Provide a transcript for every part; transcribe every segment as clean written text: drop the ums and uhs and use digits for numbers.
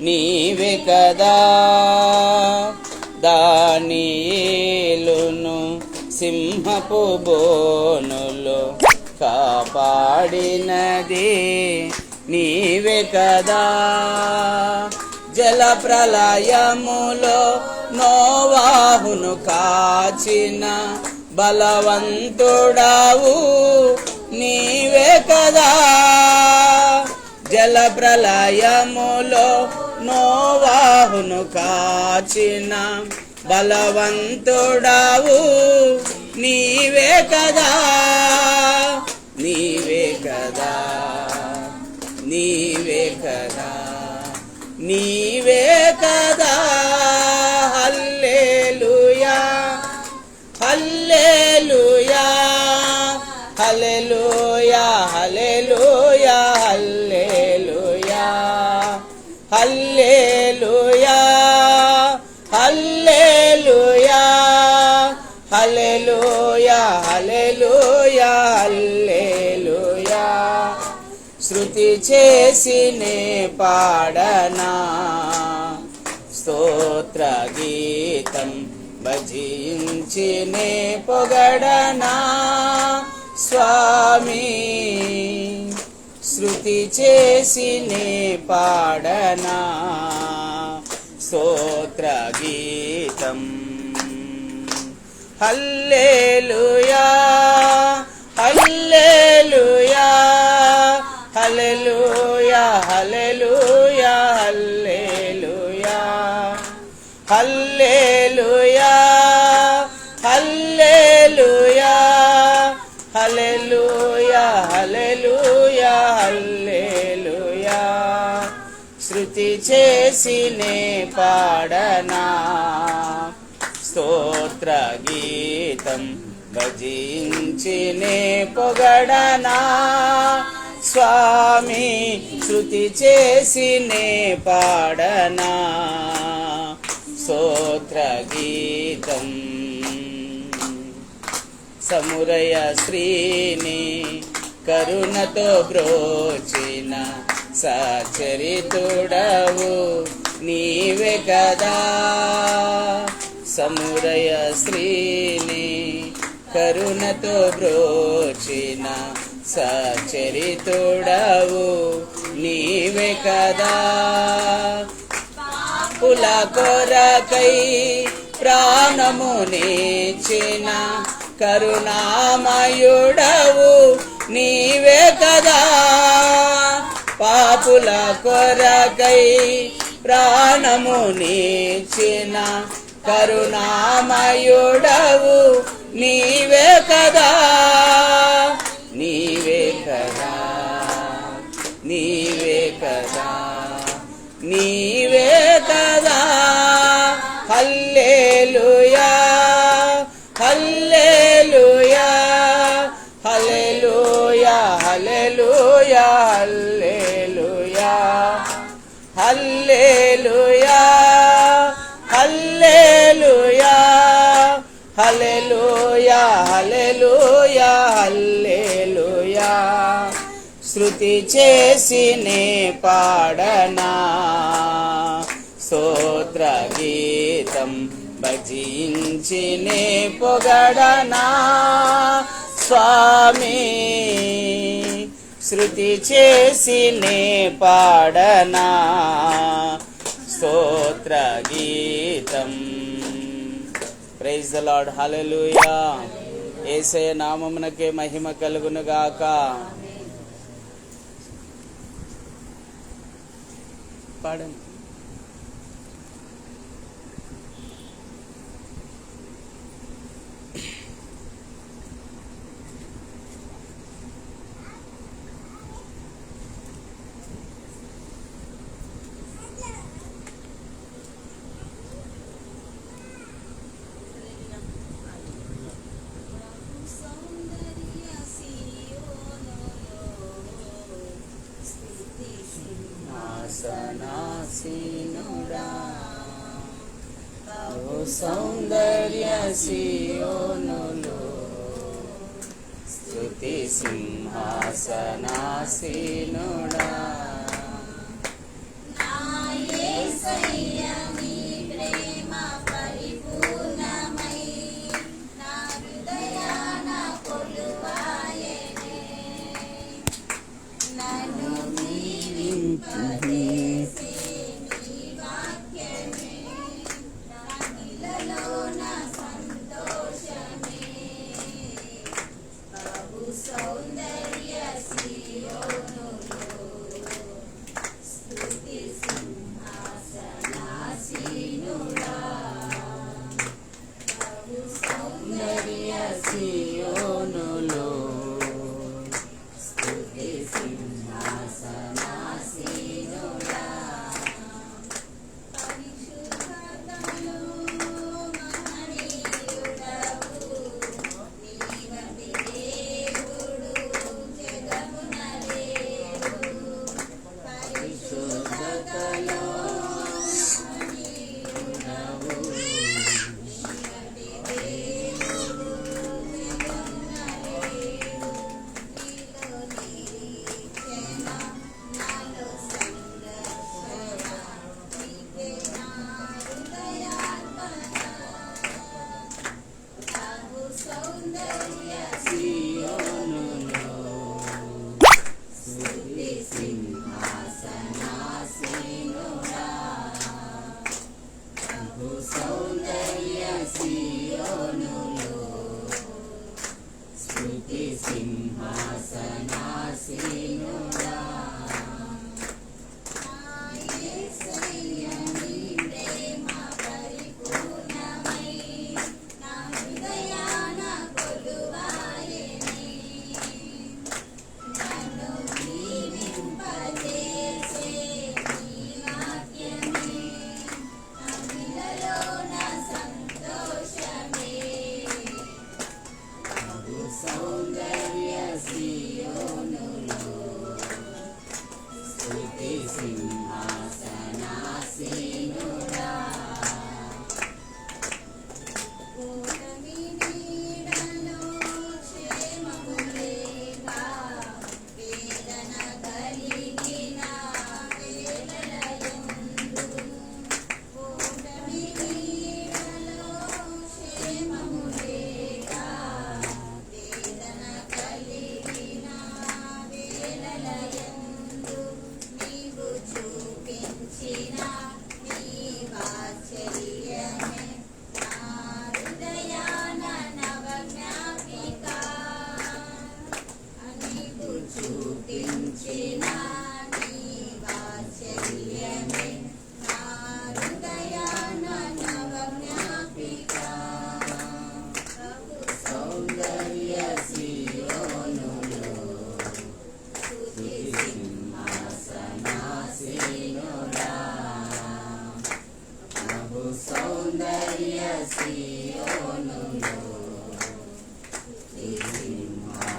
నీవే కదా దానియేలును సింహపు బోనులో కాపాడినది నీవే కదా జల ప్రళయములో నోవాహును కాచిన బలవంతుడావు నీవే కదా జల ప్రళయములో నోవాహును కాచిన బలవంతుడావు నీవే కదా నీవే కదా నీవే కదా నీవే కదా హల్లెలూయా హల్లెలూయా హల్లెలూయా హల్లెలూయా హల్లెలూయా హల్లెలూయా హల్లెలూయా హల్లెలూయా హల్లెలూయా శృతి చేసినే పాడనా స్తోత్ర గీతం భజించినే పొగడనా స్వామి శృతి చేసినే పాడనా స్తోత్ర గీతం హల్లెలూయా హల్లెలూయా హల్లెలూయా హల్లెలూయా హల్లెలూయా హల్లెలూయా హల్లెలూయా హల్లెలూయా హల్లెలూయా శృతి చేసినే పాడనా స్తోత్ర గీతం భజించినే పొగడనా స్వామి శృతి చేసినే పాడనా స్తోత్ర గీతం సమురయ శ్రీని కరుణతో బ్రోచిన సచరితుడవు నీవే కదా సమురయ శ్రీని కరుణతో బ్రోచిన సచరితుడవు నీవే కదా పాపుల కొరకై ప్రాణమునిచ్చిన కరుణామయుడవు నీవే కదా పాపుల కొరకై ప్రాణమునిచ్చిన కరుణామయుడవు నీవే కదా నీవే కదా నీవే కదా నీవే కదా హల్లెలూయా హల్లెలూయా హల్లెలూయా హల్లెలూయా హల్లెలూయా హల్లెలూయా హల్లెలూయా హల్లెలూయా హల్లెలూయా శృతి చేసినే పాడనా స్తోత్ర గీతం భజించినే పొగడనా స్వామి శృతి చేసినే పాడనా స్తోత్ర గీతం ప్రైజ్ ద లార్డ్ హల్లెలూయా యేసయ్య నామమునకే మహిమ కలుగును గాక పాడండి సనాసీనుడా ఓ సౌందర్య సియోనులో స్తుతి సింహాసనాసీనుడా రాకలో నీవునవు. నీవటి సియోనులో స్తుతి సింహాసనాసీనుడా. ప్రభు సౌందర్య సియోనులో స్తుతి సింహాసనాసీనుడా. సౌందర్య సియోనులో స్తుతి సింహాసనాసీనుడా. కూటమి నీడలో క్షేమము లేక వేదన కలిగిన వేళలయందు. కూటమి నీడలో క్షేమము లేక వేదన కలిగిన వేళలయందు నీవు చూపించిన నీ వాత్సల్యమే నా హృదయాన నవజ్ఞాపిక. నీవు చూపించిన నీ వాత్సల్యమే నా హృదయాన నవజ్ఞాపిక. ప్రభు సౌందర్య సియోనులో స్తుతి సింహాసనాసీనుడా. ప్రభు సౌందర్య సియోనులో స్తుతి సింహాసనాసీనుడా.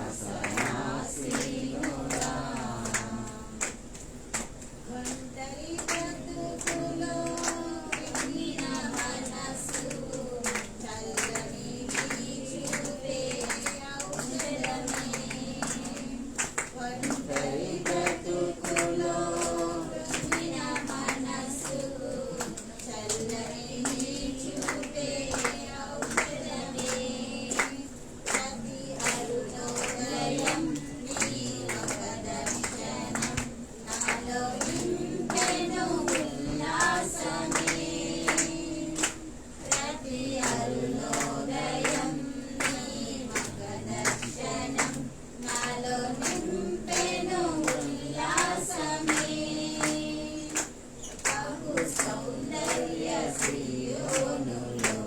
ఒంటరి బ్రతుకులో విరిగిన మనసు చల్లని నీ చూపే ఔషధమే. ఒంటరి బ్రతుకులో విరిగిన మనసు చల్లని నీ చూపే ఔషధమే. ప్రతి అరుణోదయం నీ ఒక దర్శనం నాలో నింపెను ఉల్లాసమే. ప్రతి అరుణోదయం నీ ఒక దర్శనం నాలో నింపెను ఉల్లాసమే. ప్రభు సౌందర్య సియోనులో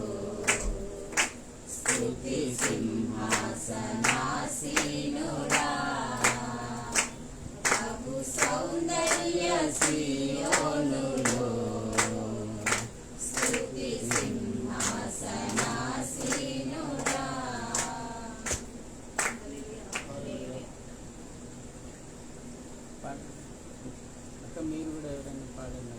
స్తుతి సింహాసనాసీనుడా. ప్రభు సౌందర్య సియోనులో స్తుతి సింహాసనాసీనుడా. అక్క మీరు కూడా ఎవరైనా పాడండి.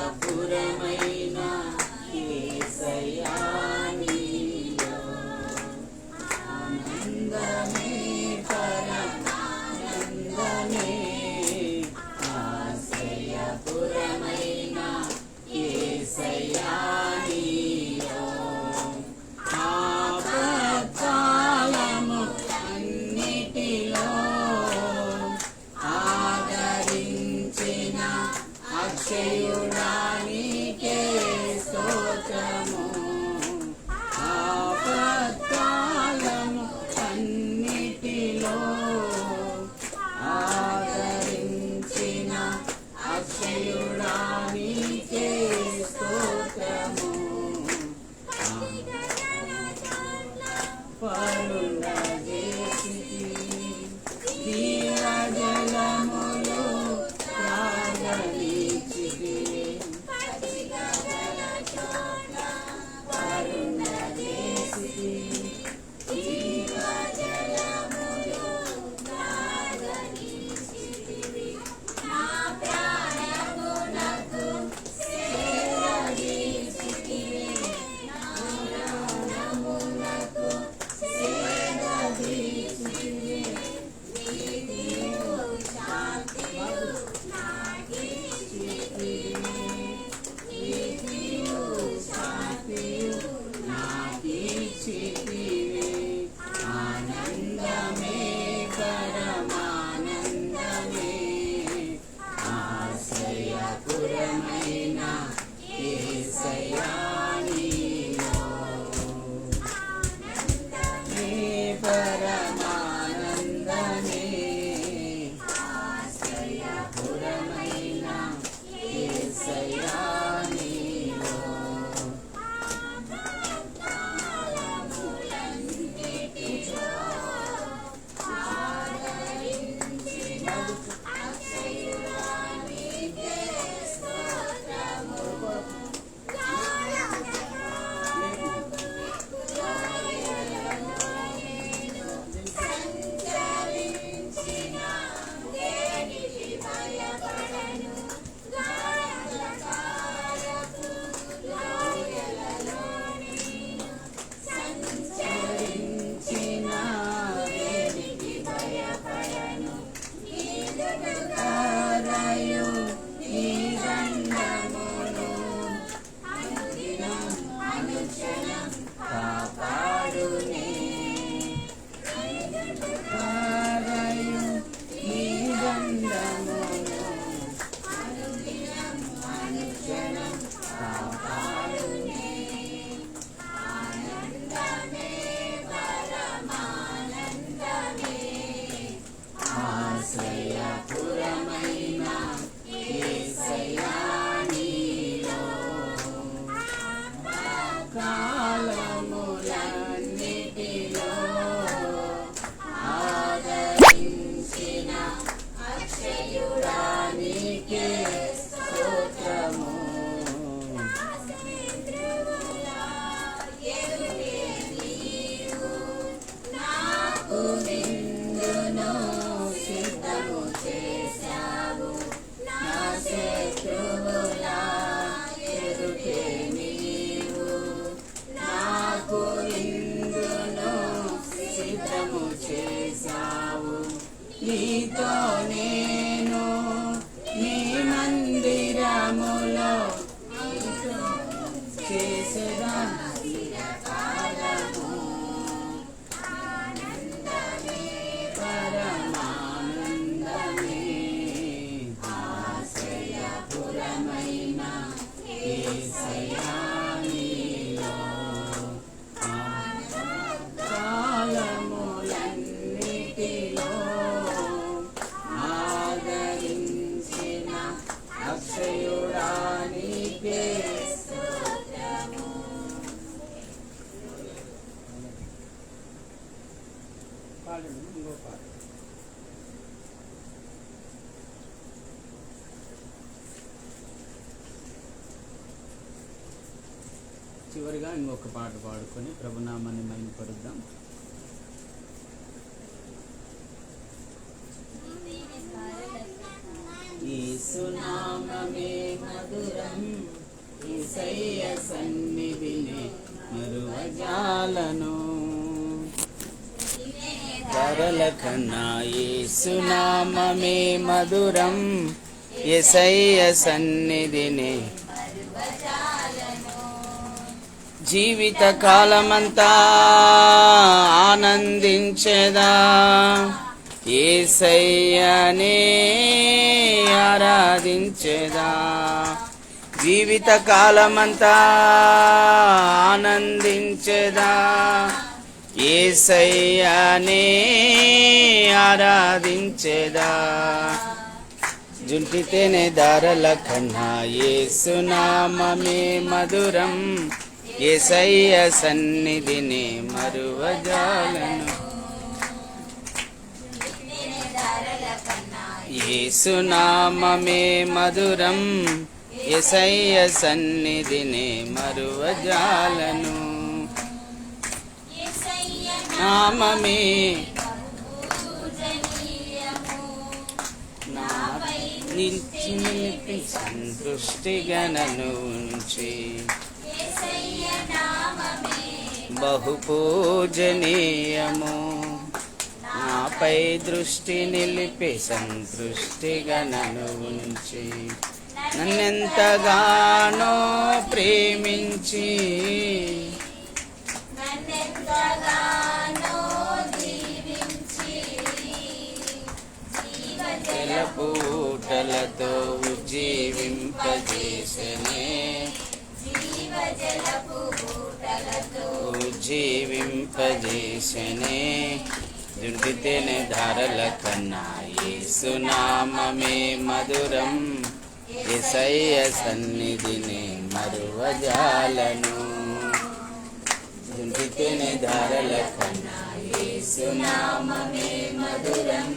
ఆశ్రయపురమైన యేసయ్యా నీలో ఆనందమే పరమానందమే. ఆశ్రయపురమైన యేసయ్యా నీలో ఆపత్కాలము అన్నిటిలో ఆదరించిన అక్షయుడా నీకే నీతో నేను నీ మందిరములో చేసేదా పరమానందమే ఆశ్రయపురమైన యేసయ్యా నీలో కాలములన్నిటిలో ఆదరించిన అక్షయుడా నీకే పాడండి ఇంకో పాట. చివరిగా ఇంకొక పాట పాడుకొని ప్రభునామాన్ని మహిమపరుద్దాం. యేసునామమే మధురం యేసయ్య సన్నిధిని మరువజాలను ధరల కన్నా యేసునామమే మధురం యేసయ్య సన్నిధిని జీవిత కాలమంతా ఆనందించేదా యేసయ్యనే ఆరాధించేదా జీవిత కాలమంతా ఆనందించేదా యేసయ్యనే ఆరాధించేదా జుంటితేనే దారల కన్నా యేసునామమే మధురం యేసయ్య సన్నిధిని మరువజాలను యేసునామమే మధురం యేసయ్య సన్నిధిని మరువజాలను నామమే నిలిపి సంతృష్టిగా నన్ను ఉంచి బహు పూజనీయము నాపై దృష్టి నిలిపి సంతృష్టిగా నన్ను ఉంచి నన్నెంతగానో ప్రేమించి పూటలతో ఉజ్జీవింపజేసనే ఉజ్జీవింపజేసనే దుంటితేనే ధారల కన్నా యేసునామమే మధురం యేసయ్య సన్నిధిని మరువజాలను దుంటితేనే ధారల కన్నా యేసునామమే మధురం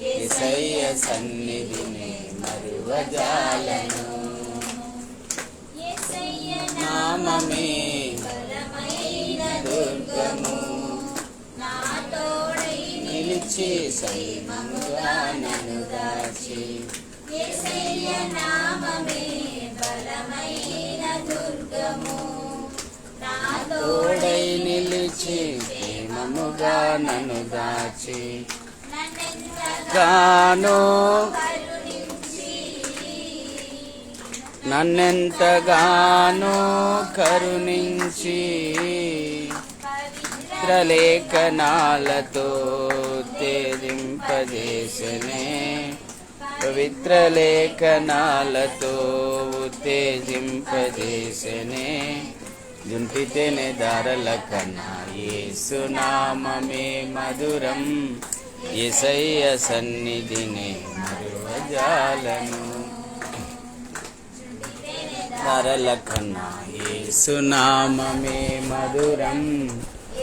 యేసయ్య సన్నిధిని మరువజాలను నామమే దుర్గము నిలిచి సైమముగా నన్ను దాచి తోడై నిలిచి ప్రేమముగా నన్ను దాచి గానో నన్నెంతగానో కరుణించి పవిత్రలేఖనాలతో ఉత్తేజింపజేసనే పవిత్రలేఖనాలతో ఉత్తేజింపజేసనే జుంపితేనే దారల కన్నా యేసునామమే మధురం యేసయ్య సన్నిధిని మరువజాలను దారల కన్నా యేసునామమే మధురం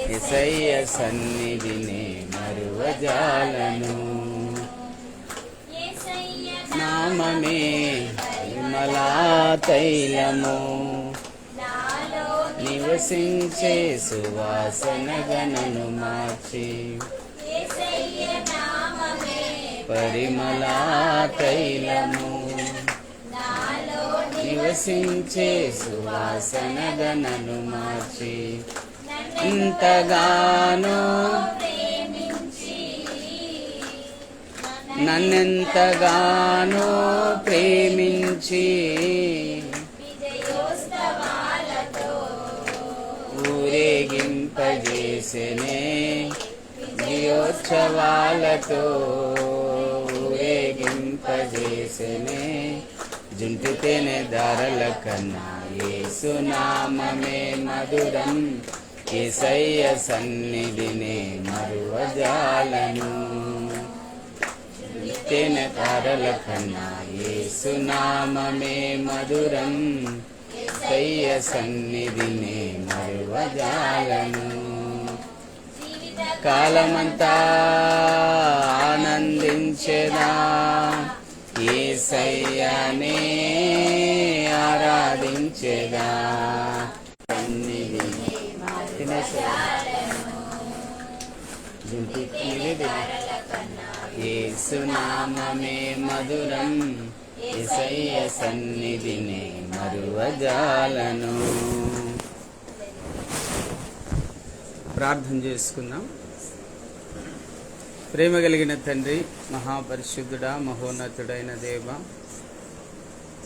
యేసయ్య సన్నిధిని మరువజాలను నామమే విమలా తైలము నివసించే సువాసన గణను మార్చి పరిమళా తైలము నివసించే సువాసన గణను మార్చి ఎంతగానో నన్నెంతగానో ప్రేమించి విజయోత్సవాలతో ఊరేగింపజేసెనే, విజయోత్సవాలతో ఊరేగింపజేసెనే. జుంటితేనే ధారల కన్నా యేసునామమే మధురం, యేసయ్య సన్నిధినే మరువజాలను. జుంటితేనే ధారల కన్నా యేసునామమే మధురం, యేసయ్య సన్నిధినే మరువజాలను. కాలమంతా ఆనందించెదా, యేసయ్యనే ఆరాధించెదా. యేసునామమే మధురం, యేసయ్య సన్నిధినే మరువజాలను. ప్రార్థన చేసుకుందాం. ప్రేమ కలిగిన తండ్రి, మహాపరిశుద్ధుడా, మహోన్నతుడైన దేవ,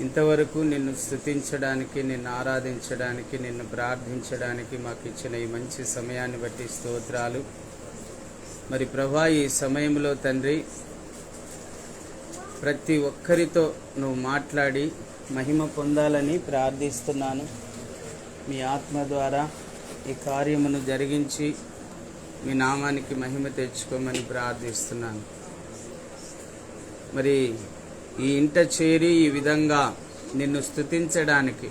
ఇంతవరకు నిన్ను స్తుతించడానికి, నిన్ను ఆరాధించడానికి, నిన్ను ప్రార్థించడానికి మాకు ఇచ్చిన ఈ మంచి సమయాన్ని బట్టి స్తోత్రాలు. మరి ప్రభా, ఈ సమయంలో తండ్రి ప్రతి ఒక్కరితో నువ్వు మాట్లాడి మహిమ పొందాలని ప్రార్థిస్తున్నాను. మీ ఆత్మ ద్వారా ఈ కార్యమును జరిగించి మీ నామానికి మహిమ తెచ్చుకోమని ప్రార్థిస్తున్నాను. మరి ఈ ఇంట చేరి ఈ విధంగా నిన్ను స్తుతించడానికి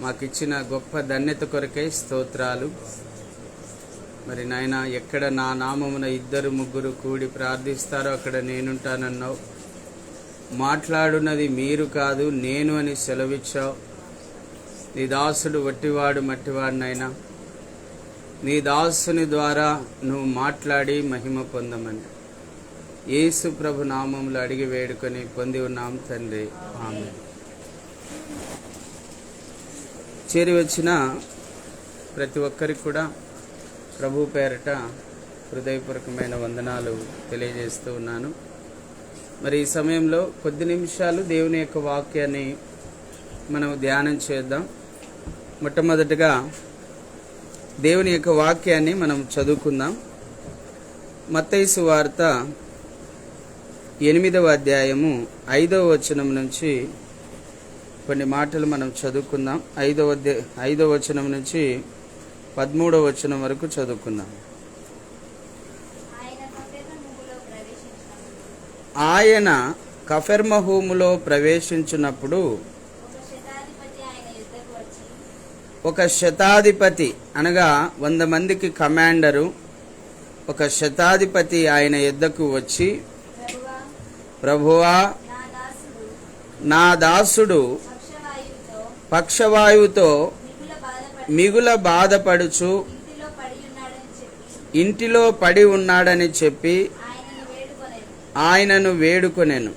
మాకిచ్చిన గొప్ప ధన్యత కొరకై స్తోత్రాలు. మరి నాయన, ఎక్కడ నా నామమున 2-3 కూడి ప్రార్థిస్తారో అక్కడ నేనుంటానన్నావు. మాట్లాడున్నది మీరు కాదు, నేను అని సెలవిచ్చావు. నీ దాసుడు వట్టివాడు మట్టివాడినైనా నీ దాసుని ద్వారా నువ్వు మాట్లాడి మహిమ పొందమని యేసు ప్రభు నామములో అడిగి వేడుకొని పొంది ఉన్నాం తండ్రి, ఆమేన్. చేరి వచ్చిన ప్రతి ఒక్కరికి కూడా ప్రభు పేరట హృదయపూర్వకమైన వందనాలు తెలియజేస్తూ ఉన్నాను. మరి ఈ సమయంలో కొద్ది నిమిషాలు దేవుని యొక్క వాక్యాన్ని మనం ధ్యానం చేద్దాం. మొట్టమొదటిగా దేవుని యొక్క వాక్యాన్ని మనం చదువుకుందాం. మత్తయి సువార్త 8వ అధ్యాయము 5వ వచనం నుంచి కొన్ని మాటలు మనం చదువుకుందాం. 5వ వచనం నుంచి 13వ వచనం వరకు చదువుకుందాం. ఆయన కఫెర్నహూములో ప్రవేశించినప్పుడు ఒక శతాధిపతి, అనగా 100 మందికి కమాండరు, ఒక శతాధిపతి ఆయన యుద్ధకు వచ్చి, ప్రభువా, నా దాసుడు పక్షవాయువుతో మిగుల బాధపడుచు ఇంటిలో పడి ఉన్నాడని చెప్పి ఆయనను వేడుకొనెను.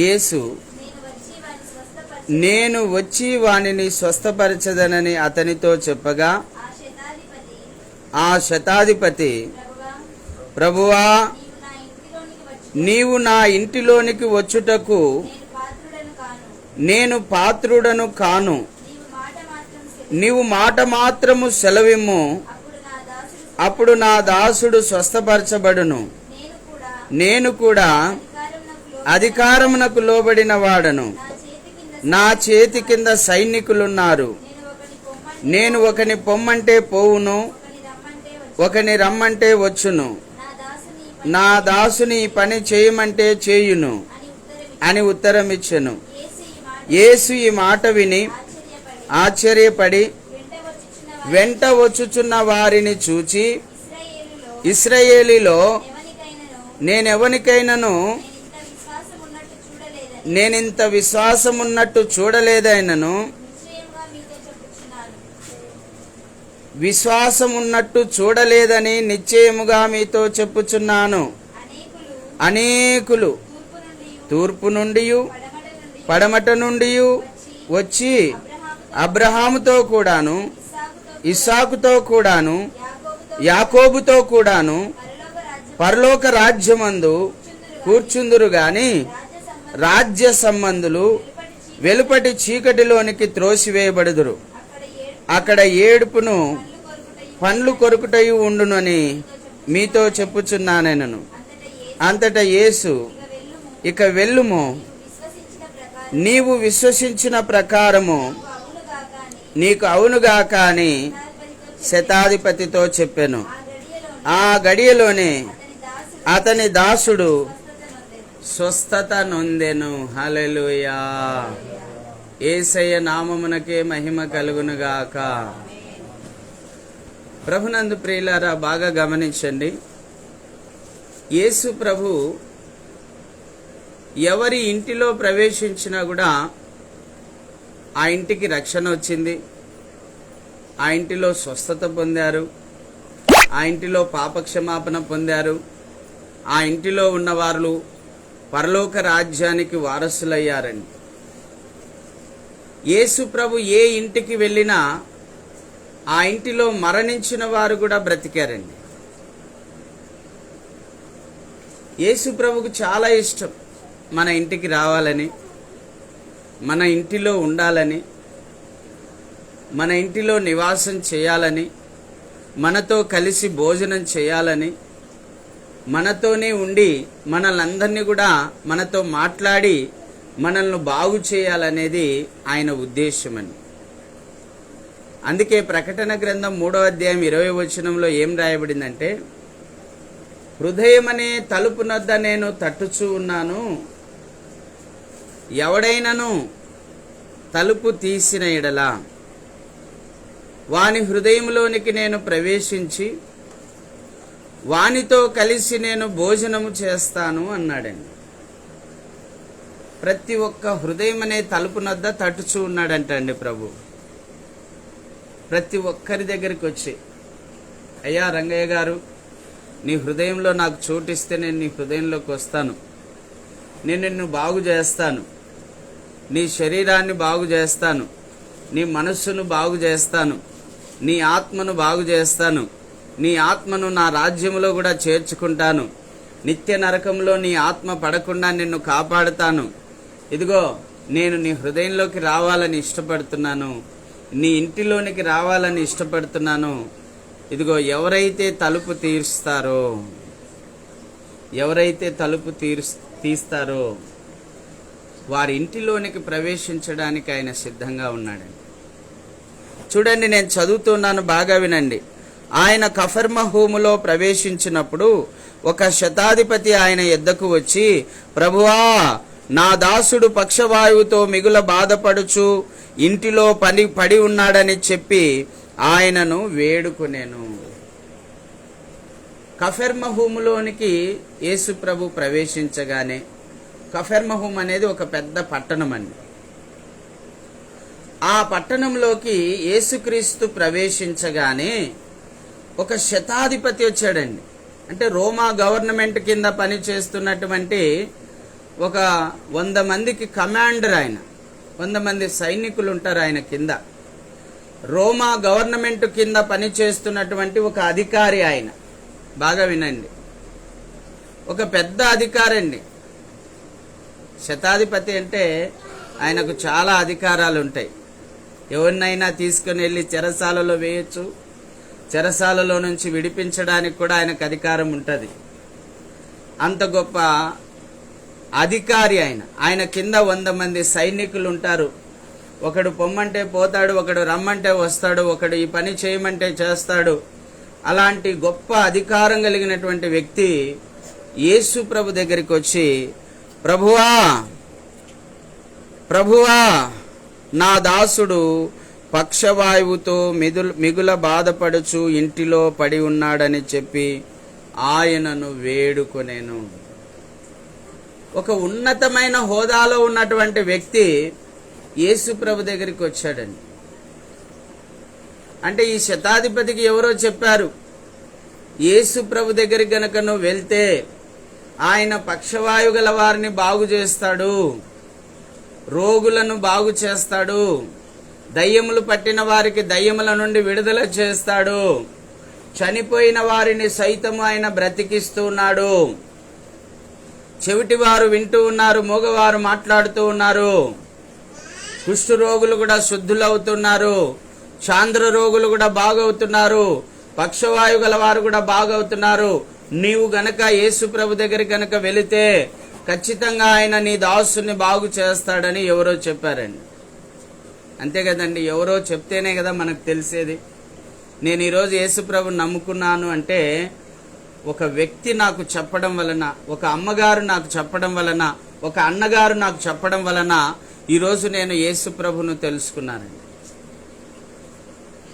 యేసు, నేను వచ్చి వానిని స్వస్థపరచదనని అతనితో చెప్పగా, ఆ శతాధిపతి, ప్రభువా, నీవు నా ఇంటిలోనికి వచ్చుటకు నేను పాత్రుడను కాను. నీవు మాట మాత్రము సెలవిమ్ము, అప్పుడు నా దాసుడు స్వస్థపరచబడును. నేను కూడా అధికారమునకు లోబడిన వాడను. నా చేతి కింద సైనికులున్నారు. నేను ఒకని పొమ్మంటే పోవును, ఒకని రమ్మంటే వచ్చును. నా దాసుని ఈ పని చేయమంటే చేయును అని ఉత్తరం ఇచ్చెను. యేసు ఈ మాట విని ఆశ్చర్యపడి వెంట వచ్చుచున్న వారిని చూచి, ఇశ్రాయేలీలో నేనెవనికైనాను నేనింత విశ్వాసమున్నట్టు చూడలేదైనను, విశ్వాసమున్నట్టు చూడలేదని నిశ్చయముగా మీతో చెప్పుచున్నాను. అనేకులు తూర్పు నుండి పడమట నుండి వచ్చి అబ్రహాముతో కూడాను, ఇస్సాకుతో కూడాను, యాకోబుతో కూడాను పరలోక రాజ్యమందు కూర్చుందురు గాని రాజ్య సంబంధులు వెలుపటి చీకటిలోనికి త్రోసివేయబడుదురు. అక్కడ ఏడుపును పండ్లు కొరుకుటయు ఉండునని మీతో చెప్పుచున్నానెనను. అంతటా యేసు, ఇక వెళ్ళుము, నీవు విశ్వసించిన ప్రకారము నీకు అవునుగాక అని శతాధిపతితో చెప్పెను. ఆ గడియలోనే అతని దాసుడు స్వస్థత నొందెను. హల్లెలూయా. యేసయ్య నామమునకే మహిమ కలుగునుగాక. ప్రభునందు ప్రియులారా, బాగా గమనించండి. యేసు ప్రభు ఎవరి ఇంటిలో ప్రవేశించినా కూడా ఆ ఇంటికి రక్షణ వచ్చింది, ఆ ఇంటిలో స్వస్థత పొందారు, ఆ ఇంటిలో పాపక్షమాపణ పొందారు, ఆ ఇంటిలో ఉన్నవారు పరలోక రాజ్యానికి వారసులయ్యారండి. యేసు ప్రభు ఏ ఇంటికి వెళ్ళినా ఆ ఇంటిలో మరణించిన వారు కూడా బ్రతికారండి. యేసు ప్రభుకు చాలా ఇష్టం మన ఇంటికి రావాలని, మన ఇంటిలో ఉండాలని, మన ఇంటిలో నివాసం చేయాలని, మనతో కలిసి భోజనం చేయాలని, మనతోనే ఉండి మనల్ని కూడా మనతో మాట్లాడి మనల్ని బాగు చేయాలనేది ఆయన ఉద్దేశమని. అందుకే ప్రకటన గ్రంథం 3వ అధ్యాయం 20వ వచనంలో ఏం రాయబడిందంటే, హృదయమనే తలుపు నొద్ద నేను తట్టుచూ ఉన్నాను, ఎవడైనను తలుపు తీసిన ఎడల వాని హృదయంలోనికి నేను ప్రవేశించి వానితో కలిసి నేను భోజనము చేస్తాను అన్నాడండి. ప్రతి ఒక్క హృదయం అనే తలుపు నొద్ద తట్టుచూ ఉన్నాడంట అండి ప్రభు. ప్రతి ఒక్కరి దగ్గరికి వచ్చి, అయ్యా రంగయ్య గారు, నీ హృదయంలో నాకు చోటిస్తే నేను నీ హృదయంలోకి వస్తాను, నేను నిన్ను బాగు చేస్తాను, నీ శరీరాన్ని బాగు చేస్తాను, నీ మనస్సును బాగు చేస్తాను, నీ ఆత్మను బాగు చేస్తాను, నీ ఆత్మను నా రాజ్యములో కూడా చేర్చుకుంటాను, నిత్య నరకంలో నీ ఆత్మ పడకుండా నిన్ను కాపాడుతాను, ఇదిగో నేను నీ హృదయంలోకి రావాలని ఇష్టపడుతున్నాను, నీ ఇంటిలోనికి రావాలని ఇష్టపడుతున్నాను. ఇదిగో ఎవరైతే తలుపు తీస్తారో వారి ఇంటిలోనికి ప్రవేశించడానికి ఆయన సిద్ధంగా ఉన్నాడండి. చూడండి, నేను చదువుతున్నాను, బాగా వినండి. ఆయన కఫర్నహూములో ప్రవేశించినప్పుడు ఒక శతాధిపతి ఆయన యొద్దకు వచ్చి, ప్రభువా, నా దాసుడు పక్షవాయువుతో మిగుల బాధపడుచు ఇంటిలో పడి ఉన్నాడని చెప్పి ఆయనను వేడుకొనెను. కఫర్నహూములోనికి యేసు ప్రభు ప్రవేశించగానే, కఫర్నహూము అనేది ఒక పెద్ద పట్టణం అండి. ఆ పట్టణంలోకి యేసుక్రీస్తు ప్రవేశించగానే ఒక శతాధిపతి వచ్చాడండి. అంటే రోమా గవర్నమెంట్ కింద పనిచేస్తున్నటువంటి ఒక 100 మందికి కమాండర్ ఆయన. 100 మంది సైనికులు ఉంటారు ఆయన కింద. రోమా గవర్నమెంట్ కింద పనిచేస్తున్నటువంటి ఒక అధికారి ఆయన. బాగా వినండి, ఒక పెద్ద అధికారి అండి. శతాధిపతి అంటే ఆయనకు చాలా అధికారాలు ఉంటాయి. ఎవరినైనా తీసుకుని వెళ్ళి చెరసాలలో వేయచ్చు, చెరసాలలో నుంచి విడిపించడానికి కూడా ఆయనకు అధికారం ఉంటుంది. అంత గొప్ప అధికారి ఆయన. ఆయన కింద 100 మంది సైనికులు ఉంటారు. ఒకడు పొమ్మంటే పోతాడు, ఒకడు రమ్మంటే వస్తాడు, ఒకడు ఈ పని చేయమంటే చేస్తాడు. అలాంటి గొప్ప అధికారం కలిగినటువంటి వ్యక్తి యేసు ప్రభు దగ్గరికి వచ్చి, ప్రభువా, నా దాసుడు పక్షవాయువుతో మిగుల బాధపడుచు ఇంటిలో పడి ఉన్నాడని చెప్పి ఆయనను వేడుకొనెను. ఒక ఉన్నతమైన హోదాలో ఉన్నటువంటి వ్యక్తి యేసు ప్రభు దగ్గరికి వచ్చాడండి. అంటే ఈ శతాధిపతికి ఎవరో చెప్పారు, యేసు ప్రభు దగ్గరికి గనక నువ్వు వెళ్తే ఆయన పక్షవాయు గల వారిని బాగు చేస్తాడు, రోగులను బాగు చేస్తాడు, దయ్యములు పట్టిన వారికి దయ్యముల నుండి విడుదల చేస్తాడు, చనిపోయిన వారిని సైతం ఆయన బ్రతికిస్తున్నాడు. చెవిటివారు వింటూ ఉన్నారు, మూగవారు మాట్లాడుతూ ఉన్నారు, కుష్ఠు రోగులు కూడా శుద్ధులవుతున్నారు, చాంద్ర రోగులు కూడా బాగవుతున్నారు, పక్షవాయు గల వారు కూడా బాగవుతున్నారు. నీవు గనక యేసు ప్రభు దగ్గర గనక వెళితే ఖచ్చితంగా ఆయన నీ దాసుని బాగు చేస్తాడని ఎవరో చెప్పారండి. అంతే కదండి, ఎవరో చెప్తేనే కదా మనకు తెలిసేది. నేను ఈరోజు యేసు ప్రభుని నమ్ముకున్నాను అంటే ఒక వ్యక్తి నాకు చెప్పడం వలన, ఒక అమ్మగారు నాకు చెప్పడం వలన, ఒక అన్నగారు నాకు చెప్పడం వలన ఈరోజు నేను యేసు ప్రభును తెలుసుకున్నానండి.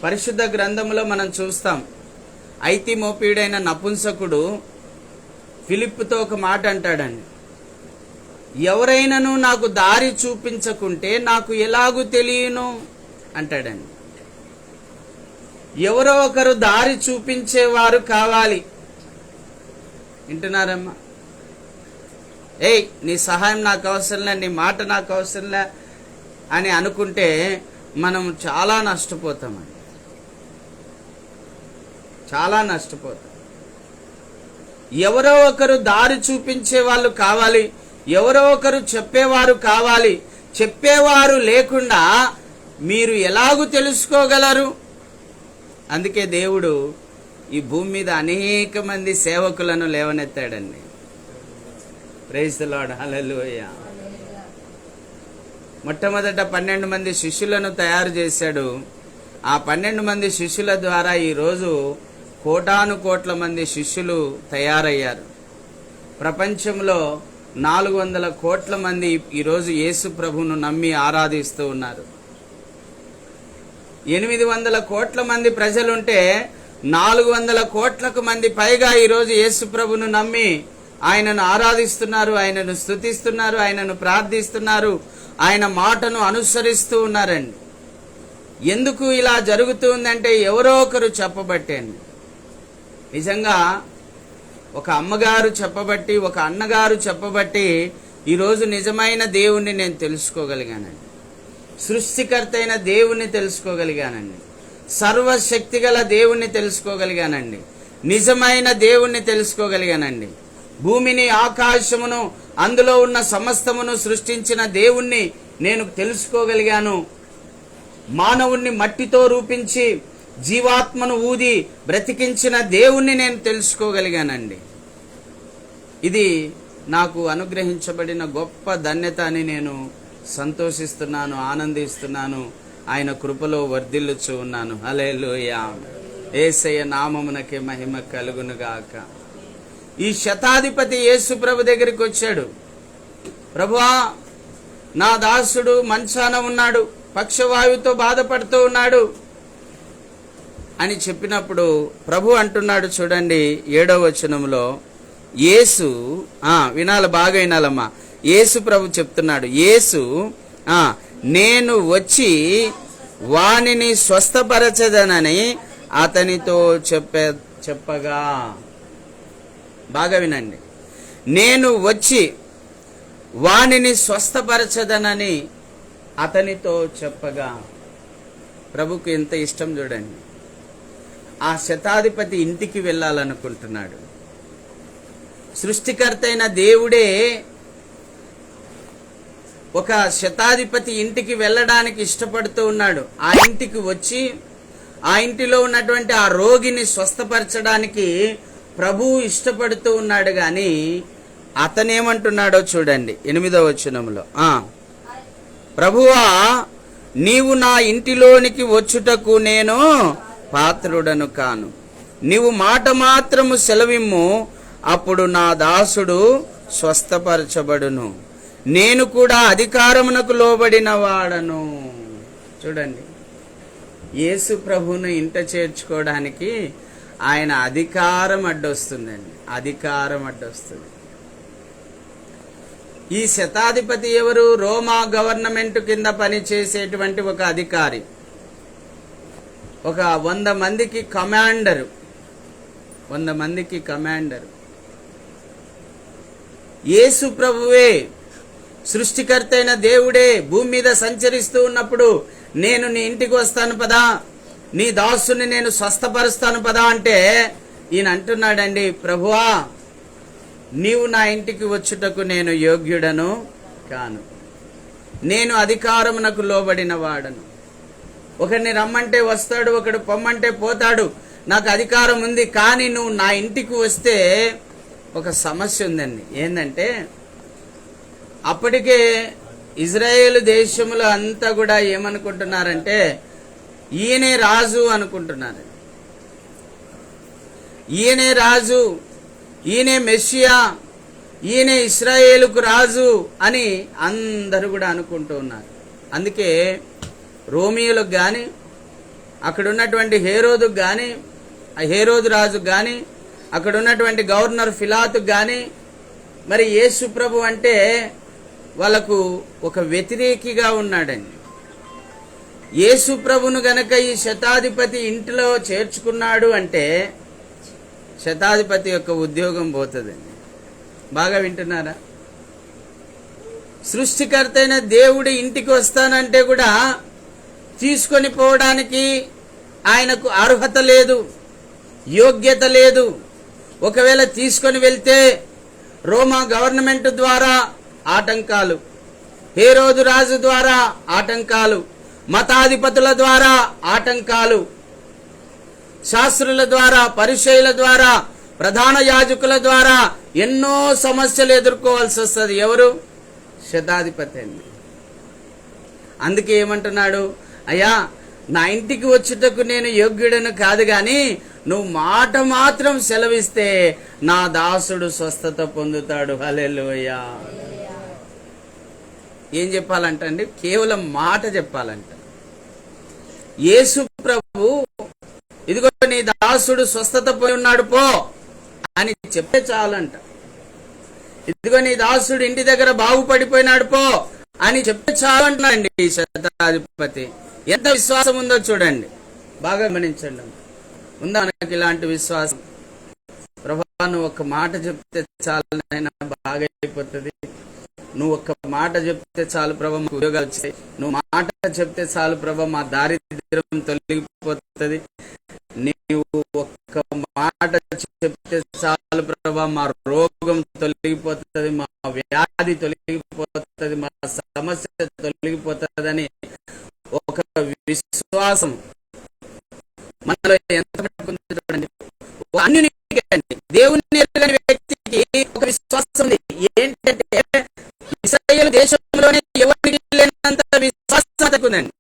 పరిశుద్ధ గ్రంథంలో మనం చూస్తాం, ఐతిమోపీయుడైన నపుంసకుడు ఫిలిప్పుతో ఒక మాట అంటాడండి, ఎవరైనాను నాకు దారి చూపించకుంటే నాకు ఎలాగూ తెలియను అంటాడండి. ఎవరో ఒకరు దారి చూపించేవారు కావాలి. వింటున్నారమ్మా? ఏయ్, నీ సహాయం నాకు అవసరంలే, నీ మాట నాకు అవసరంలే అని అనుకుంటే మనం చాలా నష్టపోతామండి, చాలా నష్టపోతాం. ఎవరో ఒకరు దారి చూపించే వాళ్ళు కావాలి, ఎవరో ఒకరు చెప్పేవారు కావాలి. చెప్పేవారు లేకుండా మీరు ఎలాగూ తెలుసుకోగలరు? అందుకే దేవుడు ఈ భూమి మీద అనేక మంది సేవకులను లేవనెత్తాడండి. ప్రైజ్ ది లార్డ్, హల్లెలూయా. మొట్టమొదట 12 మంది శిష్యులను తయారు చేశాడు. ఆ 12 మంది శిష్యుల ద్వారా ఈరోజు కోటాను కోట్ల మంది శిష్యులు తయారయ్యారు. ప్రపంచంలో 400 కోట్ల మంది ఈరోజు యేసు ప్రభువును నమ్మి ఆరాధిస్తూ ఉన్నారు. 800 కోట్ల మంది ప్రజలుంటే 400 కోట్లకు మంది పైగా ఈరోజు యేసు ప్రభువును నమ్మి ఆయనను ఆరాధిస్తున్నారు, ఆయనను స్తుతిస్తున్నారు, ఆయనను ప్రార్థిస్తున్నారు, ఆయన మాటను అనుసరిస్తూ ఉన్నారండి. ఎందుకు ఇలా జరుగుతుందంటే ఎవరో ఒకరు చెప్పబట్టండి. నిజంగా ఒక అమ్మగారు చెప్పబట్టి, ఒక అన్నగారు చెప్పబట్టి ఈరోజు నిజమైన దేవుణ్ణి నేను తెలుసుకోగలిగానండి. సృష్టికర్త అయిన దేవుణ్ణి తెలుసుకోగలిగానండి. సర్వశక్తి గల దేవుణ్ణి తెలుసుకోగలిగానండి. నిజమైన దేవుణ్ణి తెలుసుకోగలిగానండి. భూమిని, ఆకాశమును, అందులో ఉన్న సమస్తమును సృష్టించిన దేవుణ్ణి నేను తెలుసుకోగలిగాను. మానవుణ్ణి మట్టితో రూపించి జీవాత్మను ఊది బ్రతికించిన దేవుణ్ణి నేను తెలుసుకోగలిగానండి. ఇది నాకు అనుగ్రహించబడిన గొప్ప ధన్యత అని నేను సంతోషిస్తున్నాను, ఆనందిస్తున్నాను. ఆయన కృపలో వర్ధిల్లుచు ఉన్నాను. హల్లెలూయా. యేసయ్య నామమునకే మహిమ కలుగునుగాక. ఈ శతాధిపతి యేసు ప్రభు దగ్గరికి వచ్చాడు. ప్రభువా, నా దాసుడు మంచాన ఉన్నాడు, పక్షవాయువుతో బాధపడుతూ ఉన్నాడు అని చెప్పినప్పుడు ప్రభు అంటున్నాడు చూడండి 7వ వచనంలో, యేసు వినాలి, బాగా వినాలమ్మా. యేసు ప్రభు చెప్తున్నాడు, యేసు నేను వచ్చి వానిని స్వస్థపరచదనని అతనితో చెప్పగా, బాగా వినండి, నేను వచ్చి వానిని స్వస్థపరచదనని అతనితో చెప్పగా. ప్రభుకు ఎంత ఇష్టం చూడండి. ఆ శతాధిపతి ఇంటికి వెళ్ళాలనుకుంటున్నాడు. సృష్టికర్త అయిన దేవుడే ఒక శతాధిపతి ఇంటికి వెళ్ళడానికి ఇష్టపడుతూ ఉన్నాడు. ఆ ఇంటికి వచ్చి ఆ ఇంటిలో ఉన్నటువంటి ఆ రోగిని స్వస్థపరచడానికి ప్రభువు ఇష్టపడుతూ ఉన్నాడు. గాని అతనేమంటున్నాడో చూడండి 8వ వచనంలో, ప్రభువా, నీవు నా ఇంటిలోనికి వచ్చుటకు నేను పాత్రుడను కాను. నీవు మాట మాత్రము సెలవిమ్ము, అప్పుడు నా దాసుడు స్వస్థపరచబడును. నేను కూడా అధికారమునకు లోబడిన వాడను. చూడండి, యేసు ప్రభువును ఇంట చేర్చుకోవడానికి ఆయన అధికారం అడ్డొస్తుందండి, అధికారం అడ్డొస్తుంది. ఈ శతాధిపతి ఎవరు? రోమా గవర్నమెంట్ కింద పనిచేసేటువంటి ఒక అధికారి, ఒక 100 మందికి కమాండరు, 100 మందికి కమాండరు. యేసు ప్రభువే, సృష్టికర్త అయిన దేవుడే భూమి మీద సంచరిస్తూ ఉన్నప్పుడు, నేను నీ ఇంటికి వస్తాను పదా, నీ దాసుని నేను స్వస్థపరుస్తాను పదా అంటే ఈయన అంటున్నాడండి, ప్రభువా, నీవు నా ఇంటికి వచ్చుటకు నేను యోగ్యుడను కాను, నేను అధికారమునకు లోబడిన వాడను. ఒకరిని రమ్మంటే వస్తాడు, ఒకడు పొమ్మంటే పోతాడు, నాకు అధికారం ఉంది. కానీ నువ్వు నా ఇంటికి వస్తే ఒక సమస్య ఉందండి. ఏంటంటే అప్పటికే ఇజ్రాయేలు దేశంలో అంతా కూడా ఏమనుకుంటున్నారంటే ఈయనే రాజు అనుకుంటున్నారు. ఈయనే రాజు, ఈయనే మెస్సియా, ఈయనే ఇశ్రాయేలుకు రాజు అని అందరూ కూడా అనుకుంటూ ఉన్నారు. అందుకే రోమియోలకు కానీ, అక్కడ ఉన్నటువంటి హేరోదుకు కానీ, ఆ హేరోదు రాజుకు కానీ, అక్కడ ఉన్నటువంటి గవర్నర్ ఫిలాతుకు కానీ, మరి యేసు ప్రభు అంటే వాళ్ళకు ఒక వ్యతిరేకిగా ఉన్నాడండి. యేసు ప్రభును గనక ఈ శతాధిపతి ఇంటిలో చేర్చుకున్నాడు అంటే శతాధిపతి యొక్క ఉద్యోగం పోతుందండి. బాగా వింటున్నారా? సృష్టికర్త అయిన దేవుడి ఇంటికి వస్తానంటే కూడా తీసుకొని పోవడానికి ఆయనకు అర్హత లేదు, యోగ్యత లేదు. ఒకవేళ తీసుకొని వెళ్తే రోమా గవర్నమెంట్ ద్వారా ఆటంకాలు, హేరోదు రాజు ద్వారా ఆటంకాలు, మతాధిపతుల ద్వారా ఆటంకాలు, శాస్త్రుల ద్వారా, పరిచయుల ద్వారా, ప్రధాన యాజకుల ద్వారా ఎన్నో సమస్యలు ఎదుర్కోవాల్సి వస్తుంది. ఎవరు? శతాధిపతి అండి. అందుకే ఏమంటున్నాడు, అయ్యా నా ఇంటికి వచ్చుటకు నేను యోగ్యుడను కాదు, గాని నువ్వు మాట మాత్రం సెలవిస్తే నా దాసుడు స్వస్థత పొందుతాడు. హల్లెలూయా. ఏం చెప్పాలంటండి? కేవలం మాట చెప్పాలంట. యేసు ప్రభు ఇదిగో నీ దాసుడు స్వస్థత పోయి ఉన్నాడు పో అని చెప్తే చాలంట. ఇదిగో నీ దాసుడు ఇంటి దగ్గర బాగుపడిపోయినాడు పో అని చెప్తే చాలంటాడండి ఈ శతాధిపతి. ఎంత విశ్వాసం ఉందో చూడండి, బాగా గమనించండి. ఉందా మనకి ఇలాంటి విశ్వాసం? ప్రభా నువ్వు ఒక్క మాట చెప్తే చాలు నాయనా బాగా అయిపోతుంది, నువ్వు ఒక్క మాట చెప్తే చాలు ప్రభా మాకు ఉద్యోగాలు వచ్చాయి, నువ్వు మాట చెప్తే చాలు ప్రభా మా దారిద్ర్యం తొలగిపోతుంది, నీవు ఒక్క మాట చెప్తే చాలు ప్రభా మా రోగం తొలగిపోతుంది, మా వ్యాధి తొలగిపోతుంది, మా సమస్య తొలగిపోతుందని ఒక విశ్వాసం మనలో ఎంత చూడండి. అన్యునికి దేవుని ఎరుగని వ్యక్తికి ఒక విశ్వాసం ఉంది. ఏంటంటే ఇశ్రాయేలు దేశంలోనే ఎవరికి లేనంత విశ్వాసం ఉందండి.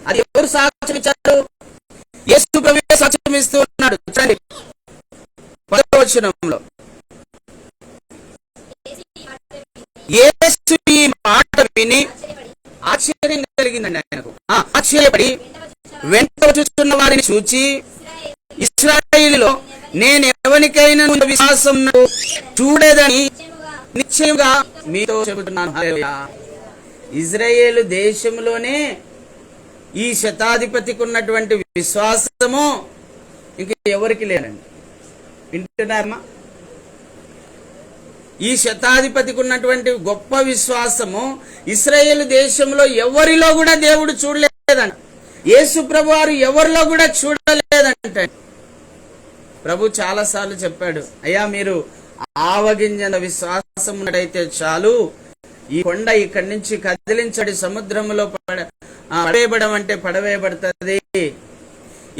అది ఎవరు సాక్ష్యం ఇచ్చారు? యేసు ప్రభువే సాక్ష్యం ఇస్తూ ఉన్నాడు. చూడండి 10వ వచనంలో, యేసు ఈ మాట విని ఆశ్చర్యం కలిగిందండి ఆయనకు. ఆశ్చర్యపడి వెంట చూస్తున్న వారిని చూచి, ఇశ్రాయేలులో నేను ఎవరికైనా విశ్వాసం చూడేదని నిశ్చయంగా మీతో చెబుతున్నాను. హల్లెలూయా. ఇజ్రాయేలు దేశంలోనే ఈ శతాధిపతికి ఉన్నటువంటి విశ్వాసము ఇంక ఎవరికి లేనండి. వింటున్నారమ్మా? ఈ శతాధిపతికి ఉన్నటువంటి గొప్ప విశ్వాసము ఇశ్రాయేలు దేశంలో ఎవరిలో కూడా దేవుడు చూడలేదంట. యేసు ప్రభు వారు ఎవరిలో కూడా చూడలేదంట. ప్రభు చాలా సార్లు చెప్పాడు, అయ్యా మీరు ఆవగింజన విశ్వాసం ఉన్నట్టయితే చాలు, ఈ కొండ ఇక్కడి నుంచి కదిలించడి సముద్రంలో పడవేయబడం అంటే పడవేయబడుతుంది,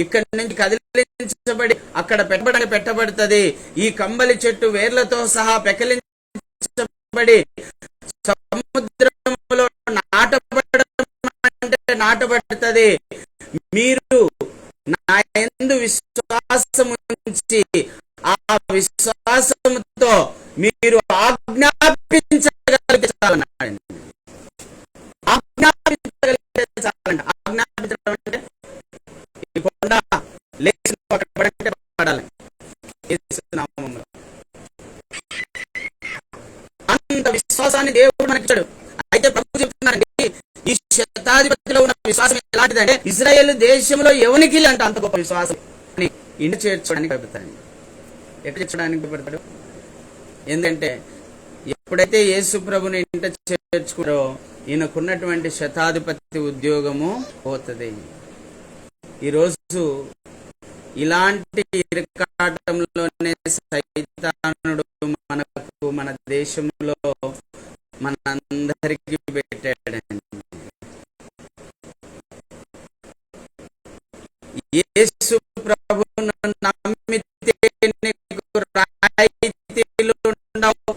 ఇక్కడి నుంచి కదిలించబడి అక్కడ పెట్టబడుతుంది, ఈ కంబలి చెట్టు వేర్లతో సహా పెకలించబడి సముద్రంలో నాటబడడం అంటే నాటబడుతుంది. మీరు నా యందు విశ్వాసం ఉంచి ఆ విశ్వాసంతో మీరు ఆజ్ఞాపించగలిగితే చాలన్నాడు. ఆజ్ఞాపించగలిగితే చాలంట. ఆజ్ఞాపించడం అంటే ఈ కొండ లేచి పడంటే పడాలి. అంత విశ్వాసాన్ని దేవుడు మనకి ఇచ్చాడు. అయితే ప్రభు చెప్తున్నారండి, ఈ శతాధిపతిలో ఉన్న విశ్వాసం ఎలాంటిదంటే ఇజ్రాయేల్ దేశంలో ఎవరికి అంట అంత గొప్ప విశ్వాసం అని ఇంటి చేర్చడానికి పెడతాడు. ఎక్కడ చేర్చడానికి పెడతాడు? ఎందుకంటే ఎప్పుడైతే యేసు ప్రభుని ఇంట చేర్చుకున్నారో ఈయనకున్నటువంటి శతాధిపతి ఉద్యోగము పోతుంది. ఈరోజు ఇలాంటి ఇరకాటంలోనే సైతానుడు మన దేశంలో మనందరికీ పెట్టాడండి. యేసు ప్రభువును నమ్మితే నీకు రాయితీలు ఉండవు.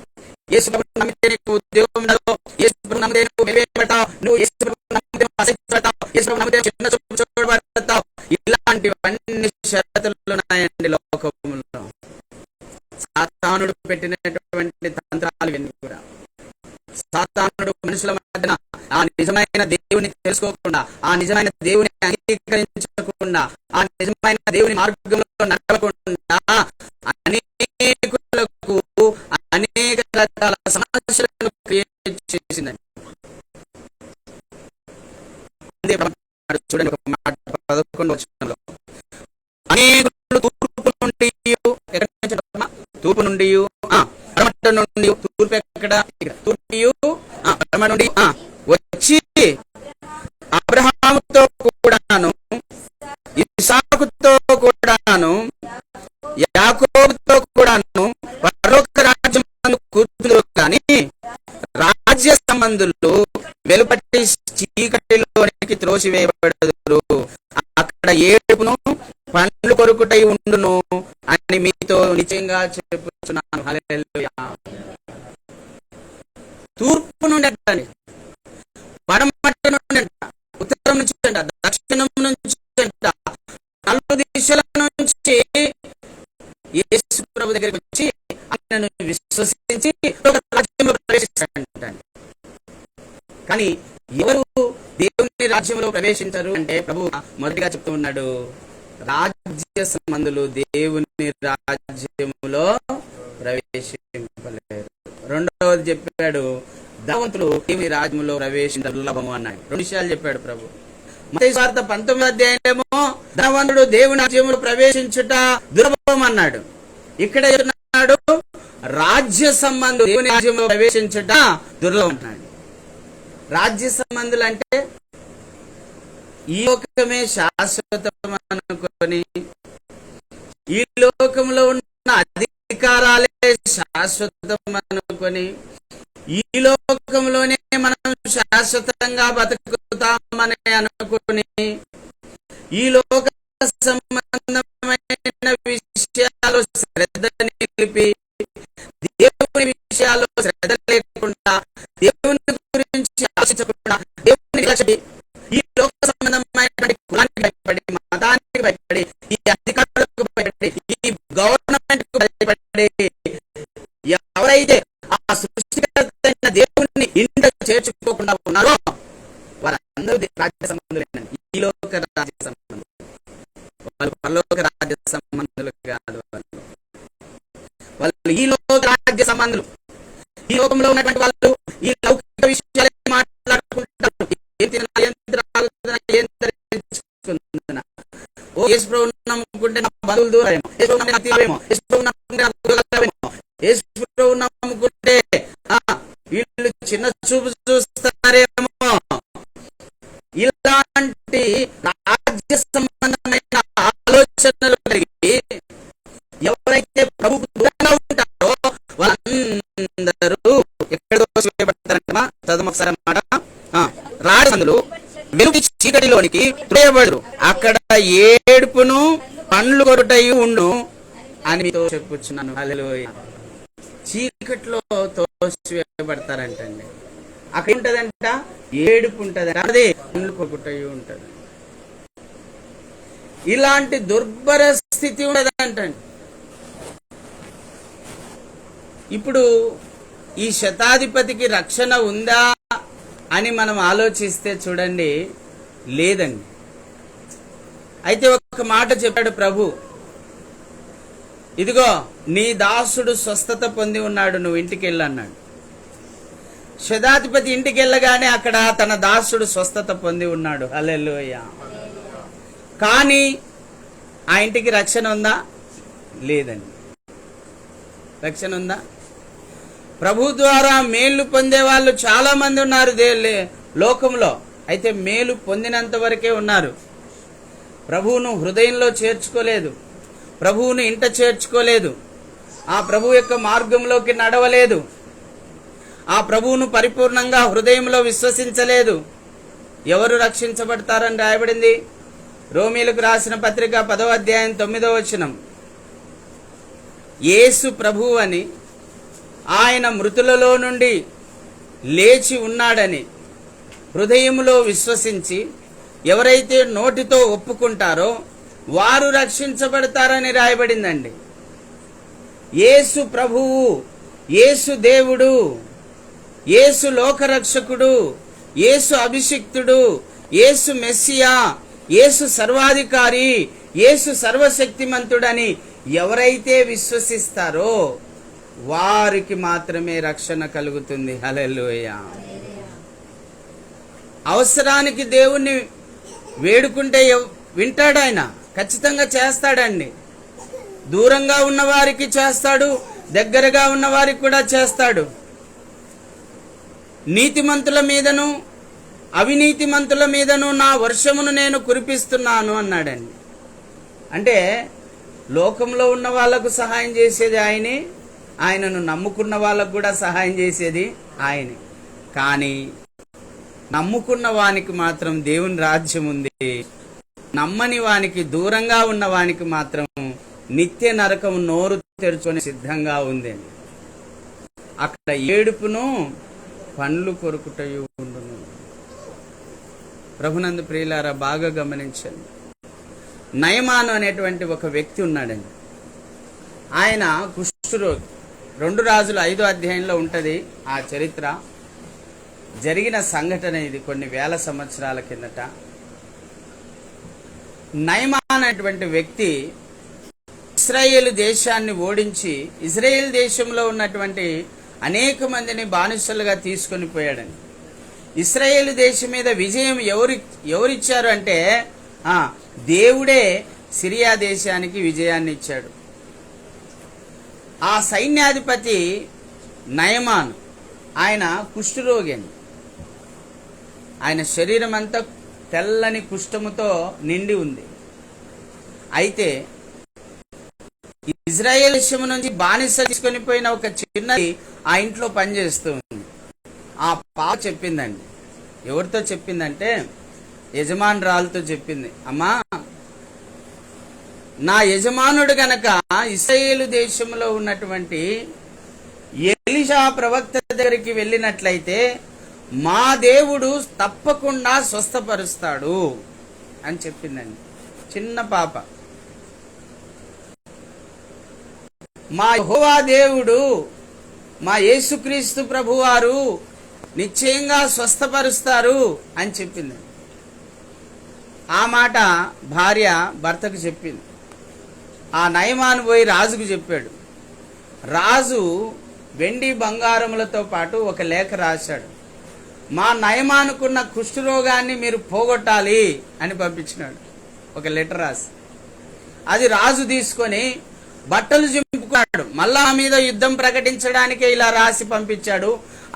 యేసు ప్రభువును నమ్మితే నీకు ఉద్యోగం ఉండదు. యేసు ప్రభువును నమ్మితే నువ్వు వెలివేయబడతావు. నువ్వు యేసు ప్రభువును నమ్మితే అసహించబడతావు. యేసు ప్రభువును నమ్మితే చిన్న చూపు చూడబడతావు. ఇలాంటివన్నీ షరతులు ఉన్నాయండి లోకంలో. సాతానుడు పెట్టినటువంటి తంత్రాలు ఇవన్నీ కూడా. సాతానుడు మనుషుల మధ్యన ఆ నిజమైన దేవుని తెలుసుకోకుండా, ఆ నిజమైన దేవుని అంగీకరించకుండా, ఆ నిజమైన దేవుని మార్గంలో నడవకుండా అనేకులకు అనేక రకాల సమస్యలను క్రియేట్ చేసిందండి. చూడండి, ఒక మాట 11వ వచనంలో, అనేకులు తూర్పు నుండి పడమట నుండి, తూర్పు ఎక్కడ, తూర్పు పడమ నుండి వచ్చి అబ్రహాముతో కూడాను, ఇస్సాకుతో కూడాను, యాకోబుతో కూడాను పరలోక రాజ్యమందు కూర్చుందురు కానీ రాజ్య సంబంధులు వెలుపటి చీకటిలోనికి త్రోసివేయబడదురు. అక్కడ ఏడుపును పండ్లు కొరుకుటై ఉండును అని మీతో నిశ్చయంగా చెప్పుచున్నాను. హల్లెలూయా. తూర్పు నుండి అంటండి, పడమట నుండి అంట, ఉత్తరం నుంచి అంట, దక్షిణం నుంచి అంట, 4 దిశల నుంచి యేసు ప్రభు దగ్గరికి వచ్చి ఆయనను విశ్వసించి రాజ్యంలో ప్రవేశిస్తాడంట. కానీ ఎవరు దేవుని రాజ్యంలో ప్రవేశించరు అంటే ప్రభు మొదటిగా చెప్తూ ఉన్నాడు, రాజ్య సంబంధులు దేవుని రాజ్యములో ప్రవేశింపలేరు. రెండవది చెప్పాడు, ధనవంతులు దేవుని రాజ్యంలో ప్రవేశించ దుర్లభము అన్నాడు. 2 విషయాలు చెప్పాడు ప్రభు. మత్తయి సువార్త 19వ అధ్యాయంలో ధనవంతుడు దేవుని రాజ్యంలో ప్రవేశించుట దుర్లభం అన్నాడు. ఇక్కడ చెప్తున్నాడు, రాజ్య సంబంధులు దేవుని రాజ్యంలో ప్రవేశించుట దుర్లభం అన్నాడు. రాజ్య సంబంధులు అంటే ఈ లోకమే శాశ్వతం అనుకొని, ఈ లోకంలో ఉన్న అధికారాలే శాశ్వతం అనుకొని, ఈ లోకంలోనే మనం శాశ్వతంగా బతుకుతామని అనుకుని, ఈ లోక సంబంధమైన విషయాలు శ్రద్ధ నిలిపి, దేవుని విషయాల్లో శ్రద్ధ లేకుండా, దేవుని గురించి ఆలోచించకుండా, దేవుని నిలబడి, ఈ లోక సంబంధమైనటువంటి కులానికి భయపడి, మతానికి భయపడి, ఈ అధికారులకు భయపడి, ఈ గవర్నమెంట్ కు భయపడి, ఎవరైతే ఆ సృష్టికర్త దేవుని ఇంట చేర్చుకోకుండా ఉన్నారో వారందరూ రాజ్య సంబంధులేనండి. ఈ లోక రాజ్య సంబంధులు, వాళ్ళు పరలోక రాజ్య సంబంధులు కాదు. వాళ్ళు ఈ లోక రాజ్య సంబంధులు. ఈ లోకంలో ఉన్నటువంటి వాళ్ళు ఈ లౌకిక విషయాలు మాట్లాడుకుంటారు. ఏం తిన్నా, ఏం త్రాగుతున్నా, ఏం ధరించుకుంటున్నా, ఓ యేసు ప్రభువును నమ్ముకుంటే నా బంధువులు దూరమేమో, యేసు ప్రభువును నమ్ముకుంటే తీరేమో, యేసు ప్రభువును నమ్ముకుంటే నా దూరమేమో, యేసు ప్రభువును నమ్ముకుంటే వీళ్ళు చిన్న చూపు చూస్తారేమో. ఇలాంటి రాజ్య సంబంధమైన ఆలోచనలు కలిగి ఎవరైతే ప్రభువుకు దూరంగా ఉంటారో వాళ్ళందరూ ఎక్కడ దోషపడతారంటమా? చదువు ఒకసారి అన్నమాట. రాజమందులు వెలుగు చీకటిలోనికి త్రోయబడరు, అక్కడ ఏడుపును పండ్లు కొరుటై ఉండు అని మీతో చెప్పుచున్నాను. హల్లెలూయా. చీకట్లో తోసివేయబడతారంటండి. అక్కడ ఉంటదంట ఏడుపు ఉంటది, అదే పండ్లు కొరుటై ఉంటది. ఇలాంటి దుర్భర స్థితి ఉండదంటండి. ఇప్పుడు ఈ శతాధిపతికి రక్షణ ఉందా అని మనం ఆలోచిస్తే చూడండి, లేదండి. అయితే ఒక మాట చెప్పాడు ప్రభు, ఇదిగో నీ దాసుడు స్వస్థత పొంది ఉన్నాడు, నువ్వు ఇంటికి వెళ్ళు అన్నాడు. శతాధిపతి ఇంటికి వెళ్ళగానే అక్కడ తన దాసుడు స్వస్థత పొంది ఉన్నాడు. హల్లెలూయా. కానీ ఆ ఇంటికి రక్షణ ఉందా? లేదండి. రక్షణ ఉందా? ప్రభు ద్వారా మేలు పొందే వాళ్ళు చాలా మంది ఉన్నారు లోకంలో. అయితే మేలు పొందినంత వరకే ఉన్నారు. ప్రభువును హృదయంలో చేర్చుకోలేదు, ప్రభువును ఇంట చేర్చుకోలేదు, ఆ ప్రభు యొక్క మార్గంలోకి నడవలేదు, ఆ ప్రభువును పరిపూర్ణంగా హృదయంలో విశ్వసించలేదు, ఎవరు రక్షించబడతారని రాయబడింది? రోమీలకు రాసిన పత్రిక 10వ అధ్యాయం 9వ వచనం. యేసు ప్రభువు అని, ఆయన మృతులలో నుండి లేచి ఉన్నాడని హృదయంలో విశ్వసించి ఎవరైతే నోటితో ఒప్పుకుంటారో వారు రక్షించబడతారని రాయబడిందండి. యేసు ప్రభువు, యేసు దేవుడు, యేసు లోకరక్షకుడు, యేసు అభిషిక్తుడు, యేసు మెస్సియా, యేసు సర్వాధికారి, యేసు సర్వశక్తిమంతుడని ఎవరైతే విశ్వసిస్తారో వారికి మాత్రమే రక్షణ కలుగుతుంది. హల్లెలూయా. అవసరానికి దేవుణ్ణి వేడుకుంటే వింటాడు, ఆయన ఖచ్చితంగా చేస్తాడండి. దూరంగా ఉన్న వారికి చేస్తాడు, దగ్గరగా ఉన్న వారికి కూడా చేస్తాడు. నీతిమంతుల మీదను అవినీతిమంతుల మీదను నా వర్షమును నేను కురిపిస్తున్నాను అన్నాడండి. అంటే లోకంలో ఉన్న వాళ్లకు సహాయం చేసేది ఆయనే, ఆయనను నమ్ముకున్న వాళ్ళకు కూడా సహాయం చేసేది ఆయనే. కానీ నమ్ముకున్న వానికి మాత్రం దేవుని రాజ్యం ఉంది, నమ్మని వానికి, దూరంగా ఉన్న వానికి మాత్రం నిత్య నరకం నోరు తెరుచుకొని సిద్ధంగా ఉంది. అక్కడ ఏడుపును పండ్లు కొరుకుటయు ఉండును. ప్రభునందు ప్రియులారా, బాగా గమనించండి. నయమాను అనేటువంటి ఒక వ్యక్తి ఉన్నాడండి. ఆయన కుష్ఠరోగి. 2 రాజులు 5వ అధ్యాయంలో ఉంటుంది ఆ చరిత్ర. జరిగిన సంఘటన ఇది కొన్ని వేల సంవత్సరాల కిందట. నయమాను అనేటువంటి వ్యక్తి ఇశ్రాయేలు దేశాన్ని ఓడించి ఇజ్రాయేల్ దేశంలో ఉన్నటువంటి అనేక మందిని బానిసలుగా తీసుకొని పోయాడండి. ఇశ్రాయేలు దేశం మీద విజయం ఎవరిచ్చారు అంటే దేవుడే సిరియా దేశానికి విజయాన్ని ఇచ్చాడు. ఆ సైన్యాధిపతి నయమాను, ఆయన కుష్ఠరోగి అండి. ఆయన శరీరం అంతా తెల్లని కుష్ఠముతో నిండి ఉంది. అయితే ఇజ్రాయేల్ దేశం నుంచి బానిస తీసుకొని పోయిన ఒక చిన్నది ఆ ఇంట్లో పనిచేస్తూ ఉంది. ఆ పాప చెప్పిందండి. ఎవరితో చెప్పిందంటే యజమానురాలతో చెప్పింది, అమ్మా, నా యజమానుడు గనక ఇశ్రాయేలు దేశంలో ఉన్నటువంటి ఎలీషా ప్రవక్త దగ్గరికి వెళ్ళినట్లయితే మా దేవుడు తప్పకుండా స్వస్థపరుస్తాడు అని చెప్పిందండి. చిన్న పాప. మా యెహోవా దేవుడు, మా యేసుక్రీస్తు ప్రభువారు నిశ్చయంగా స్వస్థపరుస్తారు అని చెప్పింది. ఆ మాట భార్య భర్తకు చెప్పింది. ఆ నయమాను పోయి రాజుకు చెప్పాడు. రాజు వెండి బంగారములతో పాటు ఒక లేఖ రాశాడు. మా నయమానుకున్న కుష్ఠరోగాన్ని మీరు పోగొట్టాలి అని పంపించినాడు. ఒక లెటర్ రాసి అది రాజు తీసుకొని బట్టలు చింపుకున్నాడు. మళ్ళా మీద యుద్ధం ప్రకటించడానికే ఇలా రాసి పంపించాడు.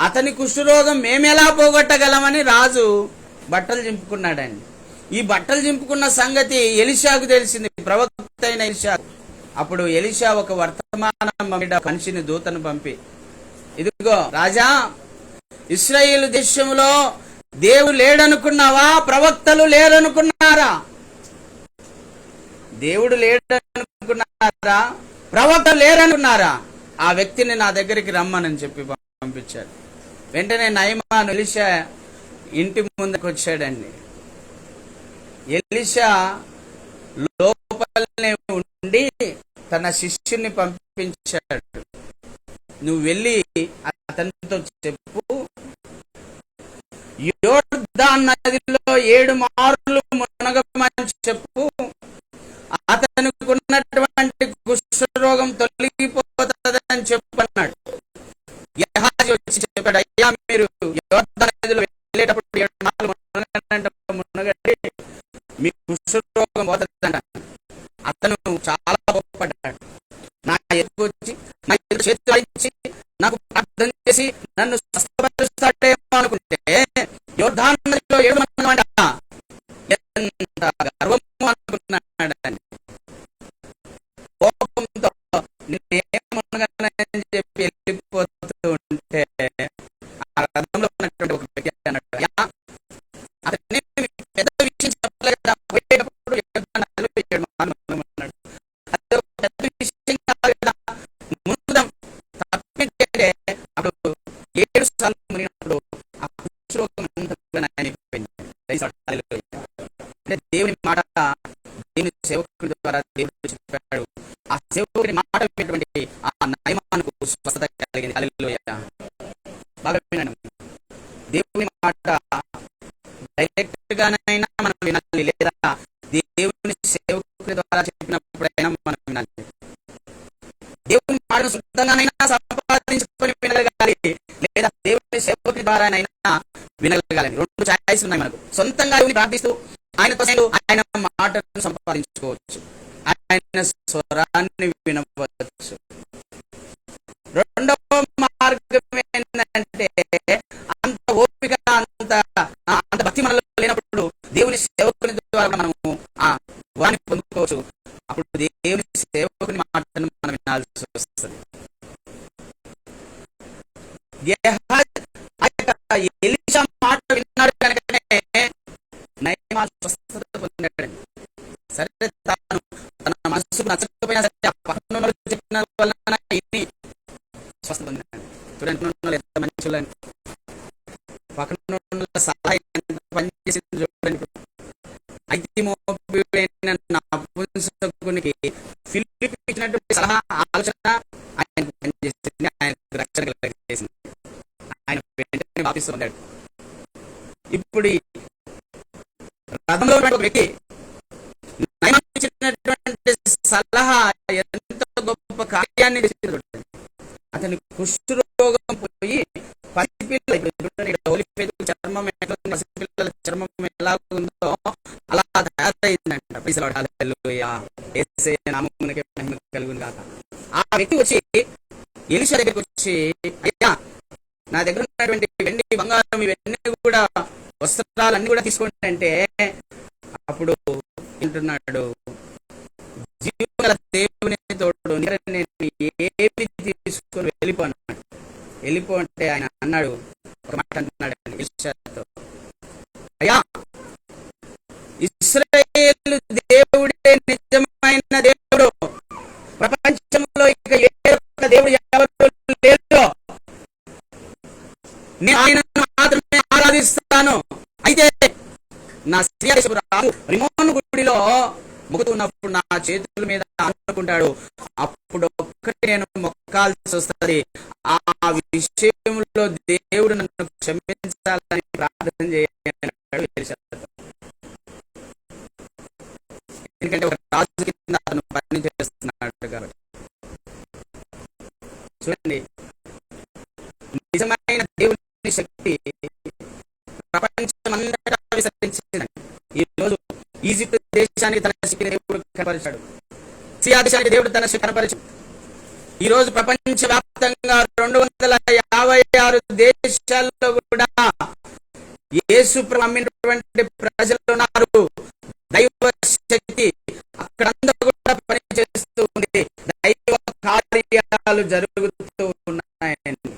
అతని కుష్ఠరోగం మేమెలా పోగొట్టగలమని రాజు బట్టలు చింపుకున్నాడండి. ఈ బట్టలు చింపుకున్న సంగతి ఎలీషాకు తెలిసింది, ప్రవక్త అయిన ఎలీషా. అప్పుడు ఎలీషా ఒక వర్తమానం మనిషిని, దూతను పంపి, ఇదిగో రాజా, ఇశ్రాయేలు దేశంలో దేవుడు లేడనుకున్నావా? ప్రవక్తలు లేరనుకున్నారా? దేవుడు లేడనుకున్నారా? ప్రవక్తలు లేరనుకున్నారా? ఆ వ్యక్తిని నా దగ్గరికి రమ్మని చెప్పి పంపించాడు. వెంటనే నయమాను ఎలీషా ఇంటి ముందుకు వచ్చాడండి. ఎలీషా లోపలనే ఉండి తన శిష్యుని పంపించాడు, నువ్వు వెళ్ళి అతనితో చెప్పు, యోర్దాను నదిలో 7 మార్లు మునగమని చెప్పు, అతనికి ఉన్నటువంటి కుష్ఠరోగం తొలగిపోతుందని చెప్పన్నాడు. గెహాజీ వచ్చి చెప్పాడు, అయ్యా, మీరు యోర్దాను నదిలో వెళ్ళేటప్పుడు 7 మార్లు మునగండి, మీ కుష్ఠరోగం పోతుందంట. అతను చాలా గొప్పపడ్డాడు. నా ఎదుగు వచ్చి నా చేతి వాయించి నాకు ప్రార్థన చేసి నన్ను స్వస్థపరుస్తాడేమో అనుకుంటే యోర్దాను నదిలో 7 మంది అంట. ఎంత గర్వము అనుకున్నాడండి. దేవుని మాట దేవుని సేవకుడి ద్వారా దేవుడు చెప్పాడు. ఆ సేవకుడి మాట విన్నటువంటి ఆ నయమానుకు స్వస్థత కలిగింది. హల్లెలూయా. బాగా వినండి, దేవుని మాట డైరెక్ట్ గానైనా మనం వినాలి, లేదా దేవుని సేవకుడి ద్వారా చెప్పినప్పుడైనా మనం వినాలి. దేవుని మాటను సొంతంగానైనా సంపాదించుకొని వినగలగాలి, లేదా దేవుని సేవకుడి ద్వారానైనా వినగలగాలి. రెండు ఛాయిస్ ఉన్నాయి మనకు. సొంతంగా దేవుని ప్రార్థిస్తూ ఆయన మాటను సంపాదించుకోవచ్చు, ఆయన స్వరాన్ని వినవచ్చు. రెండవ మార్గం ఏంటంటే, అంత ఓపిక అంత భక్తి మనలో లేనప్పుడు దేవుని సేవకుని ద్వారా మనము వారిని పొందుకోవచ్చు. అప్పుడు దేవుని సేవకుని మాటను మనం వినాల్సి వస్తుంది. ఎలీషా మాట విన్నాడు కనుకనే నయమాను స్వస్థత పొందాడు. సరే, తన మనసుకు నచ్చకపోయినా సరే ఆ పక్కన చెప్పిన వలన ఇది స్వస్థత పొందాడు. చూడండి ఎంత మంచి పక్కన సలహా ఎంత పనిచేసింది చూడండి. ఐతిమోపియుడైన నపుంసకునికి ఫిలిప్పు ఇచ్చినటువంటి సలహా ఆలోచన ఆయనకు పనిచేసింది, ఆయనకు రక్షణ కలిగజేసింది. ఆయన వెంటనే వాపసు పొందాడు. ఇప్పుడు రథంలో ఒక వ్యక్తి నయమాను ఇచ్చినటువంటి సలహా ఎంత గొప్ప కార్యాన్ని చేసింది. అతని కుష్ఠరోగం పోయి పసిపిల్లల చర్మం ఎట్లా, పసిపిల్లల చర్మం ఎలా ఉందో అలా తయారైందంట. హల్లెలూయా. యేసయ్య నామమునకే మహిమ కలుగును గాక. ఆ వ్యక్తి వచ్చి ఎలీషా దగ్గరికి వచ్చి, అయ్యా, నా దగ్గర ఉన్నటువంటి వెండి బంగారం ఇవన్నీ కూడా వస్త్రాలన్నీ కూడా తీసుకోండి అంటే, అప్పుడు వింటున్నాడు, జీవగల దేవుని తోడు నేను ఏమి తీసుకొని వెళ్ళిపో అన్నాడు. వెళ్ళిపో అంటే ఆయన అన్నాడు, ఒక మాట అంటున్నాడు ఎలీషాతో, అయ్యా, ఇశ్రాయేలు దేవుడే నిజమైన దేవుడు, ప్రపంచంలో ఇక ఏ ఒక్క దేవుడు ఎవరు లేరు, నేను ఆయనను మాత్రమే ఆరాధిస్తాను. అయితే నా శ్రీదేశపు రాజు రిమోను గుడిలో మొక్కుతున్నప్పుడు నా చేతుల మీద అనుకుంటాడు, అప్పుడు ఒక్కటి నేను మొక్కాల్సి వస్తుంది. ఆ విషయంలో దేవుడు నన్ను క్షమించాలని ప్రార్థన చేయాలి. ఎందుకంటే ఒక రాజు కింద అతను పని చేస్తున్నాడు కాబట్టి. చూడండి, నిజమైన దేవుని శక్తి ప్రపంచమంతటా విస్తరించిందండి. ఈ రోజు ఈజిప్ట్ దేశానికి తన శక్తిని దేవుడు కనపరిచాడు, సిరియా దేశానికి దేవుడు తన శక్తి కనపరిచాడు. ఈ రోజు ప్రపంచ వ్యాప్తంగా 256 దేశాల్లో కూడా యేసు నమ్మినటువంటి ప్రజలు ఉన్నారు. దైవ శక్తి అక్కడంతా కూడా పనిచేస్తూ ఉంది, దైవ కార్యాలు జరుగుతూ ఉన్నాయండి.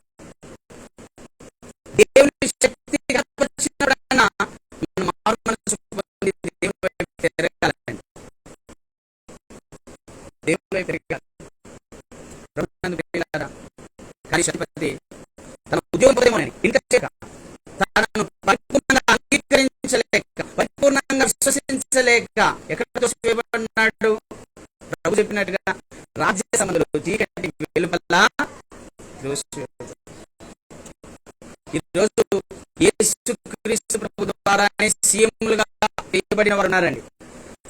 దేవుని శక్తి కనపరిచినప్పుడైనా మనం మారు మనసు పొంది దేవుని వైపు తిరగాలండి, దేవుని వైపు తిరగాలి. కానీ శక్తిపతి తన ఉద్యోగం పోదేమోనని ఇంకా తనను పరిపూర్ణంగా అంగీకరించలేక, పరిపూర్ణంగా విశ్వసించలేక ఎక్కడ తోసివేయబడినాడు? ప్రభు చెప్పినట్టుగా రాజ్య సంబంధులు చీకటి వెలుపల ఈరోజు యేసుక్రీస్తు ప్రభు ద్వారానే సీఎంలుగా చేయబడిన వారు ఉన్నారండి.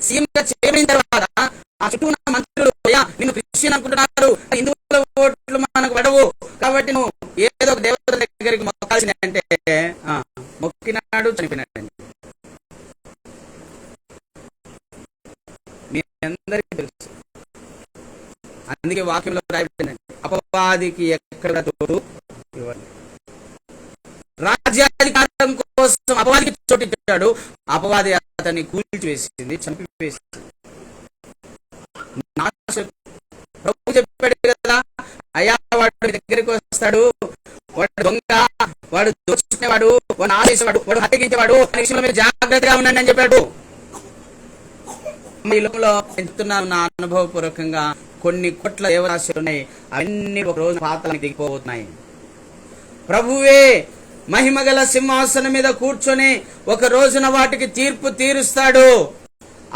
సీఎంగా చేయబడిన తర్వాత ఆ చుట్టూ ఉన్న మంత్రులు, నిన్ను క్రిస్టియన్ అనుకుంటున్నారు, హిందువుల ఓట్లు మనకు పడవు కాబట్టి నువ్వు ఏదో ఒక దేవత దగ్గరికి మొక్కాల్సిన అంటే మొక్కినాడు, చనిపోయినాడు. మీ అందరికీ తెలుసు. అందుకే వాక్యంలో రాయబడిందండి, అపవాదికి ఎక్కడ తోడు ఇవ్వండి. రాజ్యాధికారం కోసం అపవాదికి చోటిచ్చాడు, అపవాది అతన్ని కూల్చివేసింది, చంపివేసింది. ప్రభు చెప్పాడు కదా, అయ్యా, వాడు దగ్గరికి వస్తాడు, వాడు దొంగ, వాడు దోచుకునేవాడు, వాడు ఆదేశవాడు, వాడు హత్యగించేవాడు, అనే విషయంలో మీరు జాగ్రత్తగా ఉండండి అని చెప్పాడు. ఈ లోకంలో చెప్తున్నాను, నా అనుభవపూర్వకంగా కొన్ని కోట్ల దేవరాశులు ఉన్నాయి, అవన్నీ ఒక రోజు పాతాళానికి దిగిపోతున్నాయి. ప్రభువే మహిమగల సింహాసనం మీద కూర్చొని ఒక రోజున వాటికి తీర్పు తీరుస్తాడు.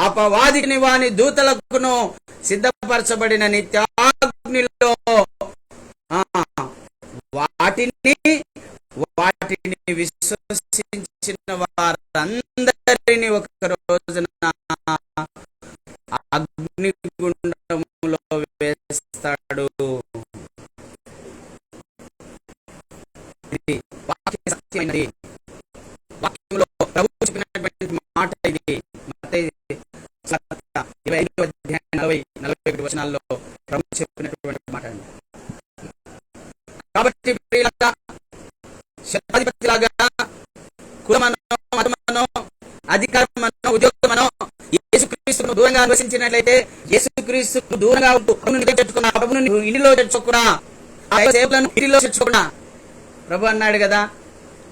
అపవాదిని వాని దూతలకును సిద్ధపరచబడిన నిత్యాగ్నిలో వాటిని విశ్వసించిన వారందరినీ ఒక రోజున అగ్నిగుండములో వేస్తాడు. ఇది వాక్య సత్యమైనది. వాక్యంలో ప్రభువు చెప్పినటువంటి మాట ఇది. మత్తయి 25:40-41 వచనాల్లో ప్రభువు చెప్పినటువంటి మాట అండి. కాబట్టి ప్రియులారా, శతాధిపతిలాగా కులమనో మతమనో అధికారమనో ఉద్యోగమనో యేసుక్రీస్తును దూరంగా నివసించినట్లయితే, యేసుక్రీస్తుకు దూరంగా ఉంటూ ప్రభువును ఇంటిలో తెచ్చుకున్నా, ఆ సేవలను ఇంటిలో తెచ్చుకున్నా, ప్రభు అన్నాడు కదా,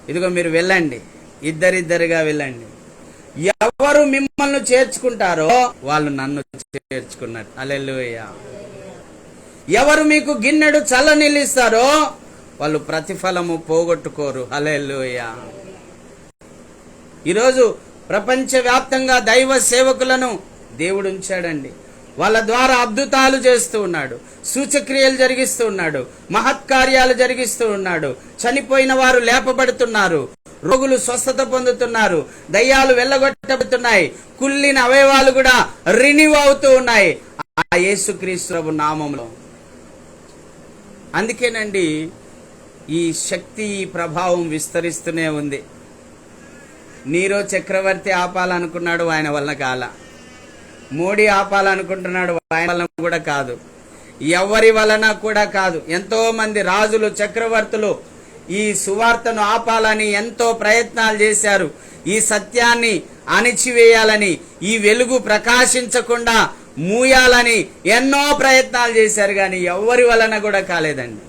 ఇదిగో మీరు వెళ్ళండి, ఇద్దరిద్దరుగా వెళ్ళండి. ఎవరు మిమ్మల్ని చేర్చుకుంటారో వాళ్ళు నన్ను చేర్చుకున్నారు. హల్లెలూయా. ఎవరు మీకు గిన్నెడు చల్లనీళ్ళు ఇస్తారో వాళ్ళు ప్రతిఫలము పోగొట్టుకోరు. హల్లెలూయా. ఈరోజు ప్రపంచవ్యాప్తంగా దైవ సేవకులను దేవుడు ఉంచాడండి. వాళ్ళ ద్వారా అద్భుతాలు చేస్తూ ఉన్నాడు, సూచక్రియలు జరిగిస్తూ ఉన్నాడు, మహత్కార్యాలు జరిగిస్తూ ఉన్నాడు. చనిపోయిన వారు లేపబడుతున్నారు, రోగులు స్వస్థత పొందుతున్నారు, దయ్యాలు వెళ్ళగొట్టబడుతున్నాయి, కుళ్ళిన అవయవాలు కూడా రిన్యూ అవుతూ ఉన్నాయి ఆ యేసుక్రీస్తు ప్రభు నామములో. అందుకేనండి ఈ శక్తి, ఈ ప్రభావం విస్తరిస్తూనే ఉంది. నీరో చక్రవర్తి ఆపాలనుకున్నాడు, ఆయన వలన కాల. మోడీ ఆపాలనుకుంటున్నాడు, ఆయన వలన కూడా కాదు. ఎవరి వలన కూడా కాదు. ఎంతో మంది రాజులు, చక్రవర్తులు ఈ సువార్తను ఆపాలని ఎంతో ప్రయత్నాలు చేశారు. ఈ సత్యాన్ని అణిచివేయాలని, ఈ వెలుగు ప్రకాశించకుండా మూయాలని ఎన్నో ప్రయత్నాలు చేశారు, కానీ ఎవరి వలన కూడా కాలేదండి.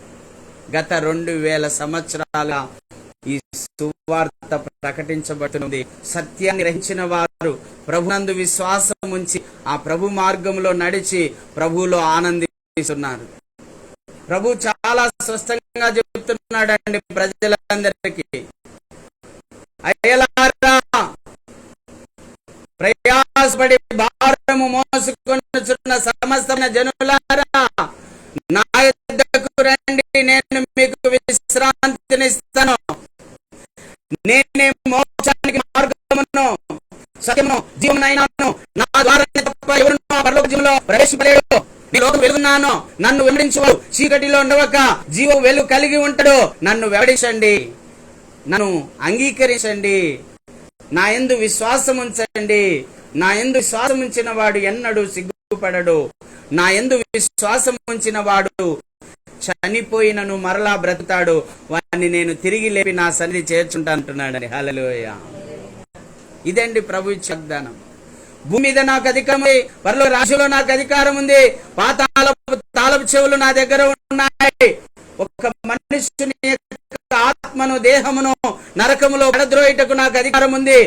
గత 2000 సంవత్సరాలుగా ఈ సువార్త ప్రకటించబడుతుంది. సత్యాన్ని గ్రహించిన వారు ప్రభునందు విశ్వాసం ఉంచి ఆ ప్రభు మార్గంలో నడిచి ప్రభువులో ఆనందిస్తున్నారు. ప్రభు చాలా స్పష్టంగా చెబుతున్నాడండి ప్రజలందరికీ, అయ్యలారా, ప్రయాసపడి భారము మోసుకొనుచున్న సమస్తమైన జనులారా, నా యొద్దకు రండి, నేను మీకు విశ్రాంతినిస్తాను. నేనే మోక్షానికి మార్గమును సత్యమును జీవమునైనాను. నా ద్వారా తప్ప ఎవరునూ పరలోక జీవంలో ప్రవేశింపలేడు. నీ లోకం వెలుగున్నాను, నన్ను వెంబడించువాడు చీకటిలో ఉండవక జీవ వెలుగు కలిగి ఉంటాడు. నన్ను వెంబడించండి, నన్ను అంగీకరించండి, నా యందు విశ్వాసం ఉంచండి. నా యందు విశ్వాసం ఉంచిన వాడు ఎన్నడూ సిగ్గుపడడు. నా యందు విశ్వాసం ఉంచిన వాడు చనిపోయినను మరలా బ్రతుకుతాడు. వాడిని నేను తిరిగి లేపి నా సన్నిధి చేర్చుంటా అంటున్నాడని. హల్లెలూయా. ఇదండి ప్రభు ఇచ్చే వాగ్దానం. భూమి మీద నాకు అధికారం ఉంది, పరలోక రాశిలో నాకు అధికారం ఉంది, తాళపు చెవులు నా దగ్గర ఉన్నాయి. ఒక మనుషుని ఆత్మను, దేహమును నరకములో పడద్రోయుటకు నాకు అధికారం ఉంది.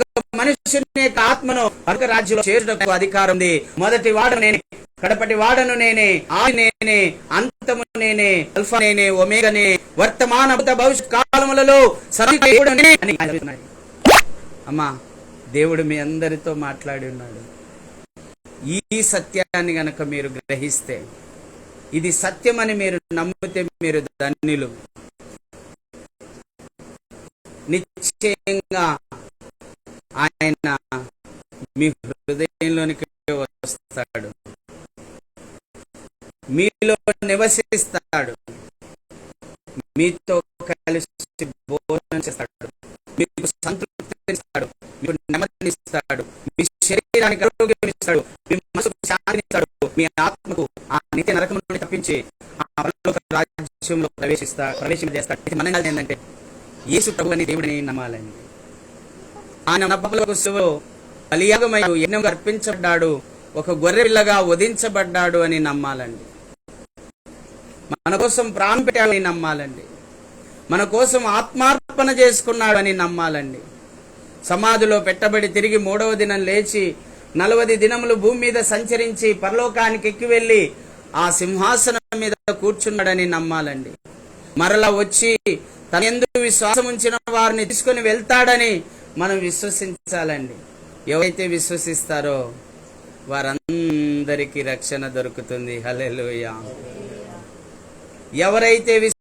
ఒక మనుషుని యొక్క ఆత్మను పరలోక రాజ్యంలో చేరుటకు అధికారం ఉంది. మొదటి వాడను నేనే, కడపటి వాడను నేనే, ఆది నేనే, అంతము నేనే, అల్ఫా నేనే, ఒమేగా నేనే, వర్తమాన భవిష్యత్ కాలములలో సర్వశక్తుడు నేనే అని ఆయన చెప్తున్నాడు. అమ్మా, దేవుడు మీ అందరితో మాట్లాడి ఉన్నాడు. ఈ సత్యాన్ని గనక మీరు గ్రహిస్తే, ఇది సత్యమని మీరు నమ్మితే మీరు ధన్యులు. నిశ్చయంగా ఆయన మీ హృదయంలోనికి వస్తాడు, మీలో నివసిస్తాడు, మీతో కలిసి భోజనం చేస్తాడు, మీకు సంతృప్తినిస్తాడు, మీకు నెమ్మదినిస్తాడు, మీ శరీరానికి ఆరోగ్యం ఇస్తాడు, మీ మనసుకు శాంతినిస్తాడు, మీ ఆత్మకు ఆ నిత్య నరకం నుండి తప్పించి ఆ పరలోక రాజ్యంలో ప్రవేశింపజేస్తాడు. మనం ఏంటంటే యేసు ప్రభువుని దేవుడిని నమ్మాలండి. ఆయన నమ్మకంలో బలియాగమై యజ్ఞంగా అర్పించబడ్డాడు, ఒక గొర్రె పిల్లగా వధించబడ్డాడు అని నమ్మాలండి. మన కోసం ప్రాణం పెట్టాడని నమ్మాలండి. మన కోసం ఆత్మార్పణ చేసుకున్నాడు అని నమ్మాలండి. సమాధిలో పెట్టబడి తిరిగి 3వ దినం లేచి 40 దినములు భూమి మీద సంచరించి పరలోకానికి ఎక్కి వెళ్లి ఆ సింహాసనం మీద కూర్చున్నాడని నమ్మాలండి. మరలా వచ్చి తన యందు విశ్వాసం ఉంచిన వారిని తీసుకుని వెళ్తాడని మనం విశ్వసించాలండి. ఎవరైతే విశ్వసిస్తారో వారందరికీ రక్షణ దొరుకుతుంది. హల్లెలూయా. ఎవరైతే